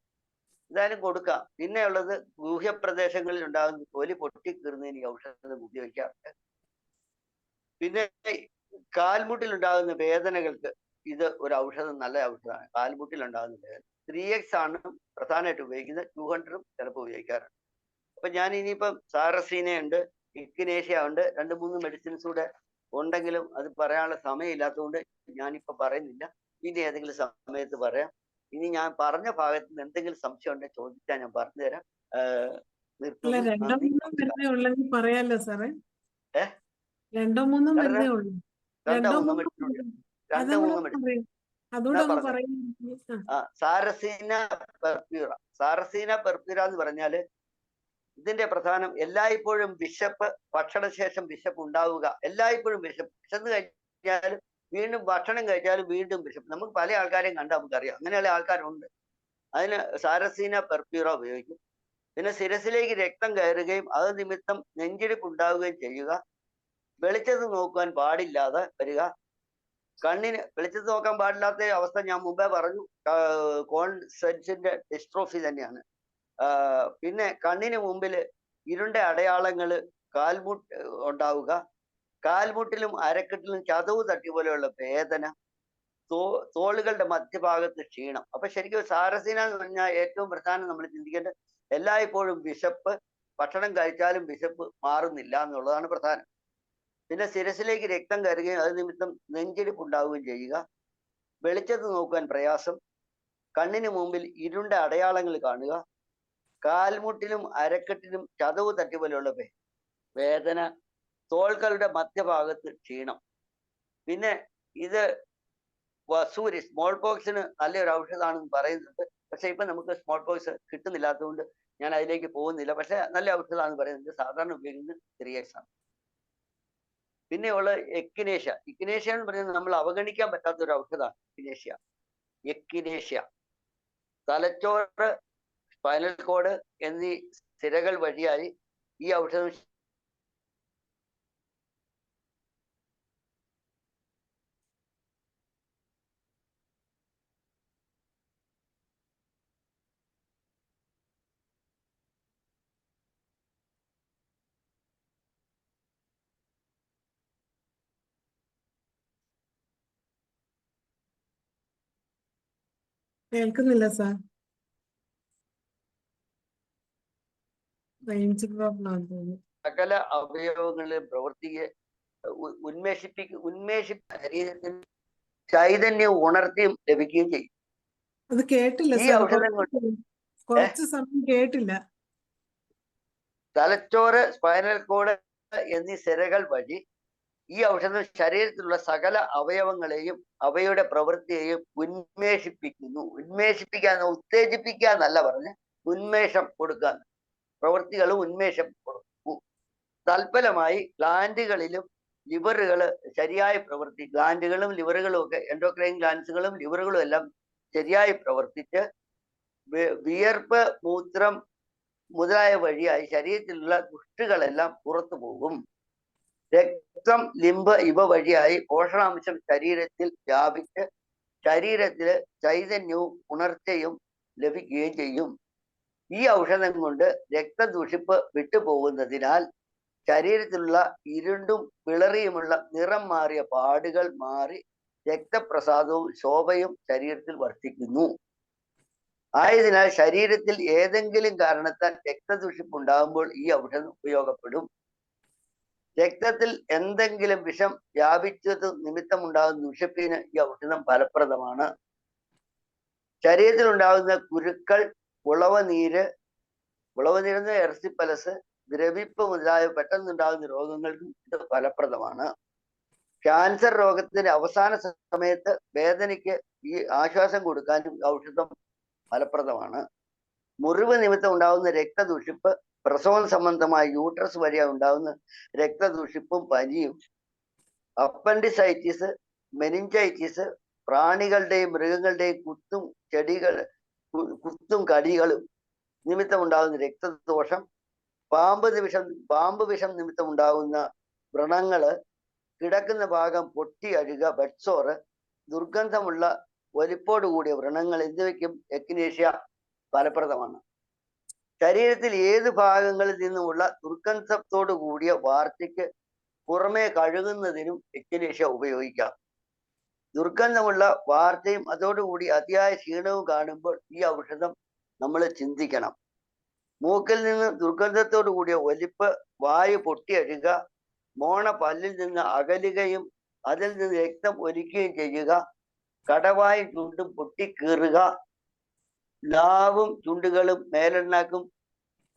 എന്തായാലും കൊടുക്കാം. പിന്നെ ഉള്ളത് ഗുഹ്യപ്രദേശങ്ങളിൽ ഉണ്ടാകുന്ന തൊലി പൊട്ടിക്കീറുന്നതിന് ഈ ഔഷധം ഉപയോഗിക്കാറുണ്ട്. പിന്നെ കാൽമുട്ടിൽ ഉണ്ടാകുന്ന വേദനകൾക്ക് ഇത് ഒരു ഔഷധം, നല്ല ഔഷധമാണ്. കാൽമുട്ടിൽ ഉണ്ടാകുന്ന വേദന 3x ആണ് പ്രധാനമായിട്ട് ഉപയോഗിക്കുന്നത്. 200 ചിലപ്പോൾ ഉപയോഗിക്കാറുണ്ട്. അപ്പൊ ഞാൻ ഇനിയിപ്പം സാരസീന ഉണ്ട്, ഇക്വിനേഷ്യ ഉണ്ട്, 2-3 മെഡിസിൻസ് കൂടെ ഉണ്ടെങ്കിലും അത് പറയാനുള്ള സമയമില്ലാത്തതുകൊണ്ട് ഞാനിപ്പോ പറയുന്നില്ല. ഇനി ഏതെങ്കിലും സമയത്ത് പറയാം. ഇനി ഞാൻ പറഞ്ഞ ഭാഗത്ത് നിന്ന് എന്തെങ്കിലും സംശയം ഉണ്ടെങ്കിൽ ചോദിച്ചാൽ ഞാൻ പറഞ്ഞു തരാം. അല്ല, 2-3 മരുന്നേ ഉള്ളെങ്കിൽ പറയാലോ സാറേ. 2-3 വളരെ മരുന്നേ ഉള്ളൂ. 2-3 മെഡിസിനുണ്ട്. 2-3 മെഡിസിൻ അതുകൂടെ ഒന്ന് പറഞ്ഞു. പറയാം. സാരസീന പെർപ്യൂറ. സാരസീന പെർപ്യൂറ എന്ന് പറഞ്ഞാല് ഇതിന്റെ പ്രധാനം എല്ലായ്പ്പോഴും വിശപ്പ്, ഭക്ഷണശേഷം വിശപ്പ് ഉണ്ടാവുക. എല്ലായ്പ്പോഴും വിശന്ന് കഴിഞ്ഞാലും വീണ്ടും ഭക്ഷണം കഴിച്ചാലും വീണ്ടും വിശപ്പ്. നമുക്ക് പല ആൾക്കാരെയും കണ്ടാൽ നമുക്കറിയാം, അങ്ങനെയുള്ള ആൾക്കാരുണ്ട്. അതിന് സാരസീന പെർപ്യൂറ ഉപയോഗിക്കും. പിന്നെ ശിരസിലേക്ക് രക്തം കയറുകയും അത് നിമിത്തം നെഞ്ചിടിപ്പ് ഉണ്ടാവുകയും ചെയ്യുക. വെളിച്ചത്ത് നോക്കുവാൻ പാടില്ലാതെ വരിക. കണ്ണിന് വെളിച്ചത്ത് നോക്കാൻ പാടില്ലാത്ത അവസ്ഥ ഞാൻ മുമ്പേ പറഞ്ഞു, കോൺസെൻസിന്റെ ഡിസ്ട്രോഫി തന്നെയാണ്. പിന്നെ കണ്ണിന് മുമ്പിൽ ഇരുണ്ട അടയാളങ്ങൾ, കാൽമുട്ട് ഉണ്ടാവുക, കാൽമുട്ടിലും അരക്കെട്ടിലും ചതവ് തട്ടി പോലെയുള്ള വേദന, തോളുകളുടെ മധ്യഭാഗത്ത് ക്ഷീണം. അപ്പൊ ശരിക്കും സാരസീന എന്ന് പറഞ്ഞാൽ ഏറ്റവും പ്രധാനം നമ്മൾ ചിന്തിക്കേണ്ടത് എല്ലായ്പ്പോഴും വിശപ്പ്, ഭക്ഷണം കഴിച്ചാലും വിശപ്പ് മാറുന്നില്ല എന്നുള്ളതാണ് പ്രധാനം. പിന്നെ ശിരസിലേക്ക് രക്തം കയറുകയും അത് നിമിത്തം നെഞ്ചിടിപ്പ് ഉണ്ടാവുകയും ചെയ്യുക, വെളിച്ചത്ത് നോക്കുവാൻ പ്രയാസം, കണ്ണിന് മുമ്പിൽ ഇരുണ്ട അടയാളങ്ങൾ കാണുക, കാൽമുട്ടിലും അരക്കെട്ടിലും ചതവ് തട്ടി പോലെയുള്ള വേദന, തോൾകളുടെ മധ്യഭാഗത്ത് ക്ഷീണം. പിന്നെ ഇത് വസൂരി, സ്മോൾ പോക്സിന് നല്ലൊരു ഔഷധമാണെന്ന് പറയുന്നുണ്ട്. പക്ഷെ ഇപ്പൊ നമുക്ക് സ്മോൾ പോക്സ് കിട്ടുന്നില്ലാത്തതുകൊണ്ട് ഞാൻ അതിലേക്ക് പോകുന്നില്ല. പക്ഷെ നല്ല ഔഷധമാണെന്ന് പറയുന്നുണ്ട്. സാധാരണ ഉപയോഗിക്കുന്നത് 3x ആണ്. പിന്നെയുള്ള എക്വിനേഷ്യ. ഇക്വിനേഷ്യ എന്ന് പറയുന്നത് നമ്മൾ അവഗണിക്കാൻ പറ്റാത്ത ഒരു ഔഷധമാണ് എക്വിനേഷ്യ. എക്വിനേഷ്യ തലച്ചോറ്, സ്പൈനൽ കോഡ് എന്നീ സിരകൾ വഴിയായി ഈ ഔഷധം കേൾക്കുന്നില്ല സാർ. റേഞ്ച് പ്രോബ്ലം ആണെന്ന് തോന്നുന്നു. സകല അവയവങ്ങളിലെ പ്രവൃത്തിയെ ശരീരത്തിൽ ചൈതന്യം ഉണർത്തിയും ലഭിക്കുകയും ചെയ്യും. അത് കേട്ടില്ല ഈ സാർ, ഔഷധം കൊണ്ട് കുറച്ച് സമയം കേട്ടില്ല. തലച്ചോറ്, സ്പൈനൽ കോഡ് എന്നീ സിരകൾ വഴി ഈ ഔഷധം ശരീരത്തിലുള്ള സകല അവയവങ്ങളെയും അവയുടെ പ്രവൃത്തിയെയും ഉന്മേഷിപ്പിക്കുന്നു. ഉന്മേഷിപ്പിക്കാൻ, ഉത്തേജിപ്പിക്കുക എന്നല്ല പറഞ്ഞ്, ഉന്മേഷം കൊടുക്കുക. പ്രവൃത്തികളും ഉന്മേഷം കൊടുക്കും. തൽഫലമായി ഗ്ലാൻഡുകളിലും ലിവറുകൾ ശരിയായി ഗ്ലാൻഡുകളും ലിവറുകളും ഒക്കെ, എൻഡോക്രൈൻ ഗ്ലാൻഡുകളും ലിവറുകളും എല്ലാം ശരിയായി പ്രവർത്തിച്ച് വിയർപ്പ്, മൂത്രം മുതലായ വഴിയായി ശരീരത്തിലുള്ള ദുഷ്ടുകളെല്ലാം പുറത്തു പോകും. രക്തം, ലിംബ് ഇവ വഴിയായി പോഷകാംശം ശരീരത്തിൽ വ്യാപിച്ച് ശരീരത്തില് ചൈതന്യവും ഉണർച്ചയും ലഭിക്കുകയും ചെയ്യും. ഈ ഔഷധം കൊണ്ട് രക്തദൂഷിപ്പ് വിട്ടുപോകുന്നതിനാൽ ശരീരത്തിലുള്ള ഇരുണ്ടും പിളറിയുമുള്ള നിറം മാറിയ പാടുകൾ മാറി രക്തപ്രസാദവും ശോഭയും ശരീരത്തിൽ വർദ്ധിക്കുന്നു. ആയതിനാൽ ശരീരത്തിൽ ഏതെങ്കിലും കാരണത്താൽ രക്തദൂഷിപ്പ് ഉണ്ടാകുമ്പോൾ ഈ ഔഷധം ഉപയോഗപ്പെടും. രക്തത്തിൽ എന്തെങ്കിലും വിഷം വ്യാപിച്ചത് നിമിത്തമുണ്ടാകുന്ന ദൂഷ്യത്തിന് ഈ ഔഷധം ഫലപ്രദമാണ്. ശരീരത്തിൽ ഉണ്ടാകുന്ന കുരുക്കൾ, ഉളവനീര് എർസിപ്പലസ്, ദ്രവിപ്പ് മുതലായ പെട്ടെന്നുണ്ടാകുന്ന രോഗങ്ങൾക്കും ഇത് ഫലപ്രദമാണ്. ക്യാൻസർ രോഗത്തിന്റെ അവസാന സമയത്ത് വേദനയ്ക്ക് ഈ ആശ്വാസം കൊടുക്കാനും ഔഷധം ഫലപ്രദമാണ്. മുറിവ് നിമിത്തം ഉണ്ടാകുന്ന രക്തദൂഷിപ്പ്, പ്രസവം സംബന്ധമായ യൂട്രസ് വഴിയായി ഉണ്ടാകുന്ന രക്തദൂഷിപ്പും പനിയും, അപ്പൻഡിസൈറ്റിസ്, മെനിഞ്ചൈറ്റിസ്, പ്രാണികളുടെയും മൃഗങ്ങളുടെയും കുത്തും കടികളും നിമിത്തം ഉണ്ടാകുന്ന രക്തദോഷം, പാമ്പ് വിഷം നിമിത്തം ഉണ്ടാകുന്ന വ്രണങ്ങള്, കിടക്കുന്ന ഭാഗം പൊട്ടി അഴുക, ബെഡ്സോറ്, ദുർഗന്ധമുള്ള വലിപ്പോട് കൂടിയ വ്രണങ്ങൾ എന്നിവയ്ക്കും എക്നേഷ്യ ഫലപ്രദമാണ്. ശരീരത്തിൽ ഏത് ഭാഗങ്ങളിൽ നിന്നുമുള്ള ദുർഗന്ധത്തോടു കൂടിയ വാർച്ചയ്ക്ക് പുറമെ കഴുകുന്നതിനും എക്നേഷ്യ ഉപയോഗിക്കാം. ദുർഗന്ധമുള്ള വാർച്ചയും അതോടുകൂടി അതിയായ ക്ഷീണവും കാണുമ്പോൾ ഈ ഔഷധം നമ്മൾ ചിന്തിക്കണം. മൂക്കിൽ നിന്ന് ദുർഗന്ധത്തോടു കൂടിയ ഒലിപ്പ്, വായു പൊട്ടിയഴുക, മോണ പല്ലിൽ നിന്ന് അകലുകയും അതിൽ നിന്ന് രക്തം ഒലിക്കുകയും ചെയ്യുക, കടവായും ചുണ്ടും പൊട്ടിക്കീറുക, നാവും ചുണ്ടുകളും മേലെണ്ണാക്കും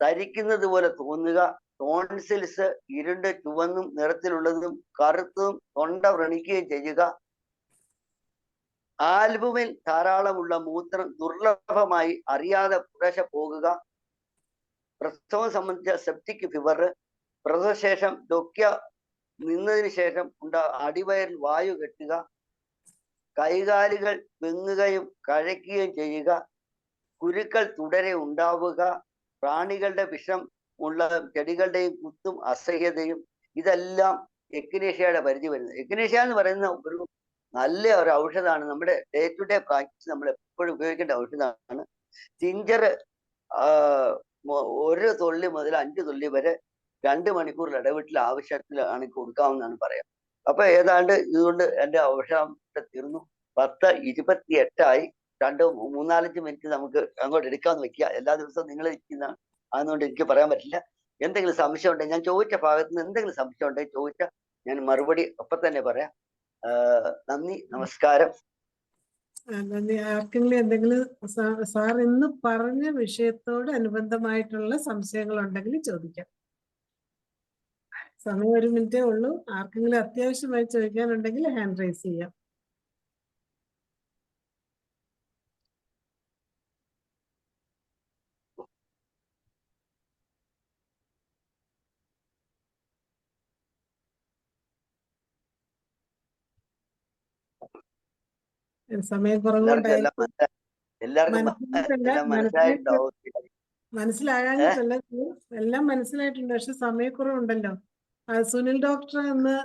തരിക്കുന്നത് പോലെ തോന്നുക, ടോൺസിൽസ് ഇരുണ്ട് ചുവന്നും നിറത്തിലുള്ളതും കറുത്തും തൊണ്ട വ്രണിക്കുകയും ചെയ്യുക, ആൽബുമിൻ ധാരാളമുള്ള മൂത്രം ദുർലഭമായി അറിയാതെ കുറേശ്ശെ പോകുക, പ്രസവം സംബന്ധിച്ച സെപ്റ്റിക് ഫീവർ, പ്രസവശേഷം ഡൊക്ക നിന്നതിന് ശേഷം അടിവയറിൽ വായു കെട്ടുക, കൈകാലുകൾ വെങ്ങുകയും കഴയ്ക്കുകയും ചെയ്യുക, കുരുക്കൾ തുടരെ ഉണ്ടാവുക, പ്രാണികളുടെ വിഷം ഉള്ള ചെടികളുടെയും കുത്തും അസഹ്യതയും, ഇതെല്ലാം എക്നേഷ്യയുടെ പരിധി വരുന്നത്. എക്നേഷ്യ എന്ന് പറയുന്ന ഒരു നല്ല ഒരു ഔഷധമാണ്. നമ്മുടെ ഡേ ടു ഡേ പ്രാക്ടീസ് നമ്മൾ എപ്പോഴും ഉപയോഗിക്കേണ്ട ഔഷധമാണ്. ജിഞ്ചർ 1 തുള്ളി മുതൽ 5 തുള്ളി വരെ 2 മണിക്കൂറിൽ ഇടവിട്ടിൽ ആവശ്യത്തിലാണ് കൊടുക്കാമെന്നാണ് പറയാം. അപ്പൊ ഏതാണ്ട് ഇതുകൊണ്ട് എൻ്റെ ഔഷധം തീർന്നു. 10:28 3-4 മിനിറ്റ് നമുക്ക് അങ്ങോട്ട് എടുക്കാമെന്ന് വെക്കുക. എല്ലാ ദിവസവും നിങ്ങൾ ഇരിക്കുന്നതാണ്, അതുകൊണ്ട് എനിക്ക് പറയാൻ പറ്റില്ല. എന്തെങ്കിലും സംശയം ഉണ്ടെങ്കിൽ, ഞാൻ ചോദിച്ച ഭാഗത്ത് നിന്ന് എന്തെങ്കിലും സംശയം ഉണ്ടെങ്കിൽ ചോദിച്ചാൽ ഞാൻ മറുപടി ഒപ്പം തന്നെ പറയാം. നന്ദി, നമസ്കാരം. നന്ദി. ആർക്കെങ്കിലും എന്തെങ്കിലും സാർ ഇന്ന് പറഞ്ഞ വിഷയത്തോട് അനുബന്ധമായിട്ടുള്ള സംശയങ്ങൾ ഉണ്ടെങ്കിൽ ചോദിക്കാം. സമയം 1 മിനിറ്റേ ഉള്ളൂ. ആർക്കെങ്കിലും അത്യാവശ്യമായി ചോദിക്കാനുണ്ടെങ്കിൽ ഹാൻഡ് റൈസ് ചെയ്യാം. സമയക്കുറവുകൊണ്ടായിരിക്കും, മനസ്സിലാകാഞ്ഞിട്ടല്ല, എല്ലാം മനസ്സിലായിട്ടുണ്ട്. പക്ഷെ സമയക്കുറവുണ്ടല്ലോ. സുനിൽ ഡോക്ടർ എന്ന്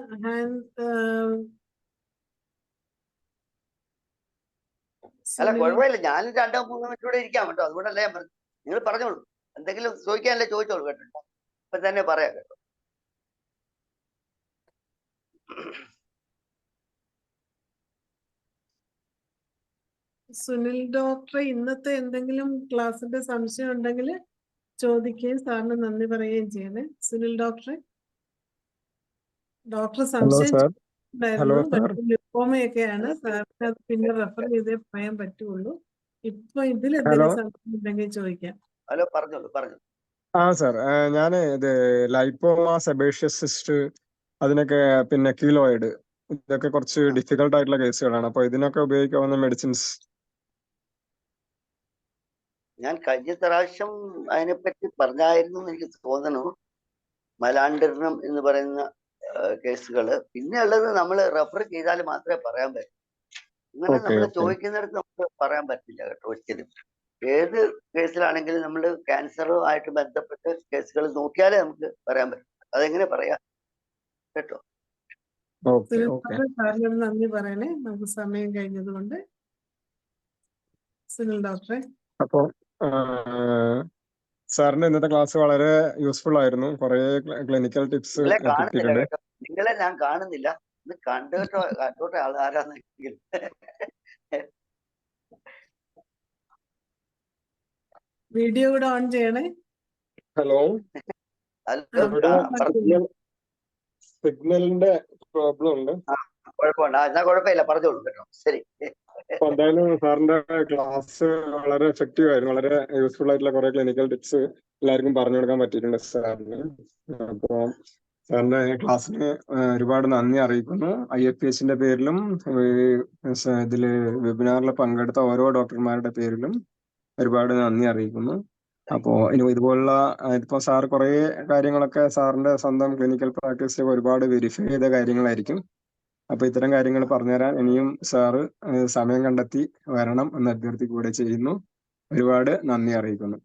അല്ല, കുഴപ്പമില്ല. ഞാൻ 2-3 മിനിറ്റ് കൂടെ ഇരിക്കാം കേട്ടോ. അതുകൊണ്ടല്ലേ ഞാൻ പറഞ്ഞു. നിങ്ങൾ പറഞ്ഞോളൂ, എന്തെങ്കിലും ചോദിക്കാനല്ലേ ചോദിച്ചോളൂ കേട്ടോ. ഇപ്പൊ തന്നെ പറയാം കേട്ടോ. സുനിൽ ഡോക്ടറെ ഇന്നത്തെ എന്തെങ്കിലും ക്ലാസ്സിന്റെ സംശയം ഉണ്ടെങ്കിൽ ചോദിക്കുകയും സാറിന് നന്ദി പറയുകയും ചെയ്യണേ. സുനിൽ ഡോക്ടറെ, ഡോക്ടർ സംശയം ലിപ്പോമയൊക്കെയാണ് സാറിന്, അത് പിന്നെ റെഫർ ചെയ്തേ പറയാൻ പറ്റുള്ളൂ. ഇപ്പൊ ഇതിൽ എന്തെങ്കിലും സംശയം ഉണ്ടെങ്കിൽ ചോദിക്കാം. ഹലോ, പറഞ്ഞോളൂ. സാർ, ഞാന് ഇത് ലൈപ്പോമ, സെബേഷ്യസ് സിസ്റ്റ്, അതിനൊക്കെ പിന്നെ കീലോയിഡ്, ഇതൊക്കെ കുറച്ച് ഡിഫിക്കൽട്ട് ആയിട്ടുള്ള കേസുകളാണ്. അപ്പൊ ഇതിനൊക്കെ ഉപയോഗിക്കാവുന്ന മെഡിസിൻസ്. ഞാൻ കഴിഞ്ഞ പ്രാവശ്യം അതിനെപ്പറ്റി പറഞ്ഞായിരുന്നു എനിക്ക് തോന്നുന്നു. മലാണ്ടരണം എന്ന് പറയുന്ന കേസുകള്. പിന്നെ ഉള്ളത് നമ്മൾ റെഫർ ചെയ്താൽ മാത്രമേ പറയാൻ പറ്റൂ. ഇങ്ങനെ നമ്മൾ ചോദിക്കുന്നിടത്ത് നമുക്ക് പറയാൻ പറ്റില്ല കേട്ടോ ഒരിക്കലും. ഏത് കേസിലാണെങ്കിലും നമ്മൾ ക്യാൻസറുമായിട്ട് ബന്ധപ്പെട്ട കേസുകൾ നോക്കിയാലേ നമുക്ക് പറയാൻ പറ്റും. അതെങ്ങനെ പറയാം കേട്ടോ. സാറിനോട് നന്ദി പറയണേ, നമുക്ക് സമയം കഴിഞ്ഞത് കൊണ്ട്. സുനിൽ ഡോക്ടറെ, അപ്പൊ സാറിന്റെ ഇന്നത്തെ ക്ലാസ് വളരെ യൂസ്ഫുൾ ആയിരുന്നു. കുറെ ക്ലിനിക്കൽ ടിപ്സ് കിട്ടിയിട്ടുണ്ട്. നിങ്ങളെ ഞാൻ കാണുന്നില്ല, ഇത് കണ്ടോട്ടെ ആരാന്നെങ്കിൽ. വീഡിയോ കൂടെ ഓൺ ചെയ്യണേ. ഹലോ, സിഗ്നലിന്റെ പ്രോബ്ലം ഉണ്ട്. കുഴപ്പമില്ല, പറഞ്ഞോളൂ കേട്ടോ. ശരി. എന്തായാലും സാറിന്റെ ക്ലാസ് വളരെ എഫക്റ്റീവ് ആയിരുന്നു. വളരെ യൂസ്ഫുൾ ആയിട്ടുള്ള കുറെ ക്ലിനിക്കൽ ടിപ്സ് എല്ലാവർക്കും പറഞ്ഞു കൊടുക്കാൻ പറ്റിയിട്ടുണ്ട് സാറിന്. അപ്പൊ സാറിന്റെ ക്ലാസ്സിന് ഒരുപാട് നന്ദി അറിയിക്കുന്നു. IFPHന്റെ പേരിലും ഇതില് വെബിനാറിൽ പങ്കെടുത്ത ഓരോ ഡോക്ടർമാരുടെ പേരിലും ഒരുപാട് നന്ദി അറിയിക്കുന്നു. അപ്പോ ഇനി ഇതുപോലുള്ള ഇപ്പൊ സാർ കുറെ കാര്യങ്ങളൊക്കെ സാറിന്റെ സ്വന്തം ക്ലിനിക്കൽ പ്രാക്ടീസിൽ ഒരുപാട് വെരിഫൈ ചെയ്ത കാര്യങ്ങളായിരിക്കും. അപ്പൊ ഇത്തരം കാര്യങ്ങൾ പറഞ്ഞുതരാൻ ഇനിയും സാറ് സമയം കണ്ടെത്തി വരണം എന്ന് അഭ്യർത്ഥിക്കൂടെ ചെയ്യുന്നു. ഒരുപാട് നന്ദി അറിയിക്കുന്നു.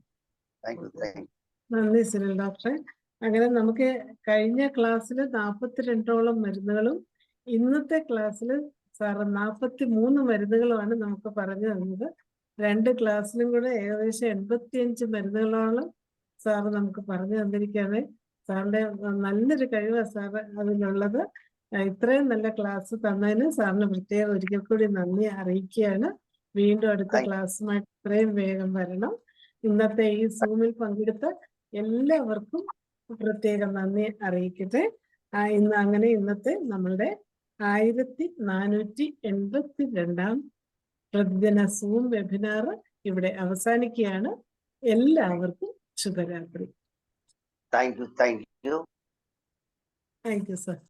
നന്ദി സുനിൽ ഡോക്ടറെ. അങ്ങനെ നമുക്ക് കഴിഞ്ഞ ക്ലാസ്സിൽ 42ഓളം മരുന്നുകളും ഇന്നത്തെ ക്ലാസ്സിൽ സാറ് 43 മരുന്നുകളുമാണ് നമുക്ക് പറഞ്ഞു തന്നത്. 2 ക്ലാസ്സിലും കൂടെ ഏകദേശം 85 മരുന്നുകളോളം സാറ് നമുക്ക് പറഞ്ഞു തന്നിരിക്കുകയാണ്. സാറിന്റെ നല്ലൊരു കഴിവാണ് സാറ് അതിലുള്ളത്. ഇത്രയും നല്ല ക്ലാസ് തന്നതിന് സാറിന് പ്രത്യേകം ഒരിക്കൽ കൂടി നന്ദി അറിയിക്കുകയാണ്. വീണ്ടും അടുത്ത ക്ലാസ്സുമായിട്ട് ഇത്രയും വേഗം വരണം. ഇന്നത്തെ ഈ സൂമിൽ പങ്കെടുത്ത എല്ലാവർക്കും പ്രത്യേകം നന്ദി അറിയിക്കട്ടെ. ഇന്നത്തെ നമ്മളുടെ 1482 പ്രതിദിന സൂം വെബിനാർ ഇവിടെ അവസാനിക്കുകയാണ്. എല്ലാവർക്കും ശുഭരാത്രി. Thank you thank you sir.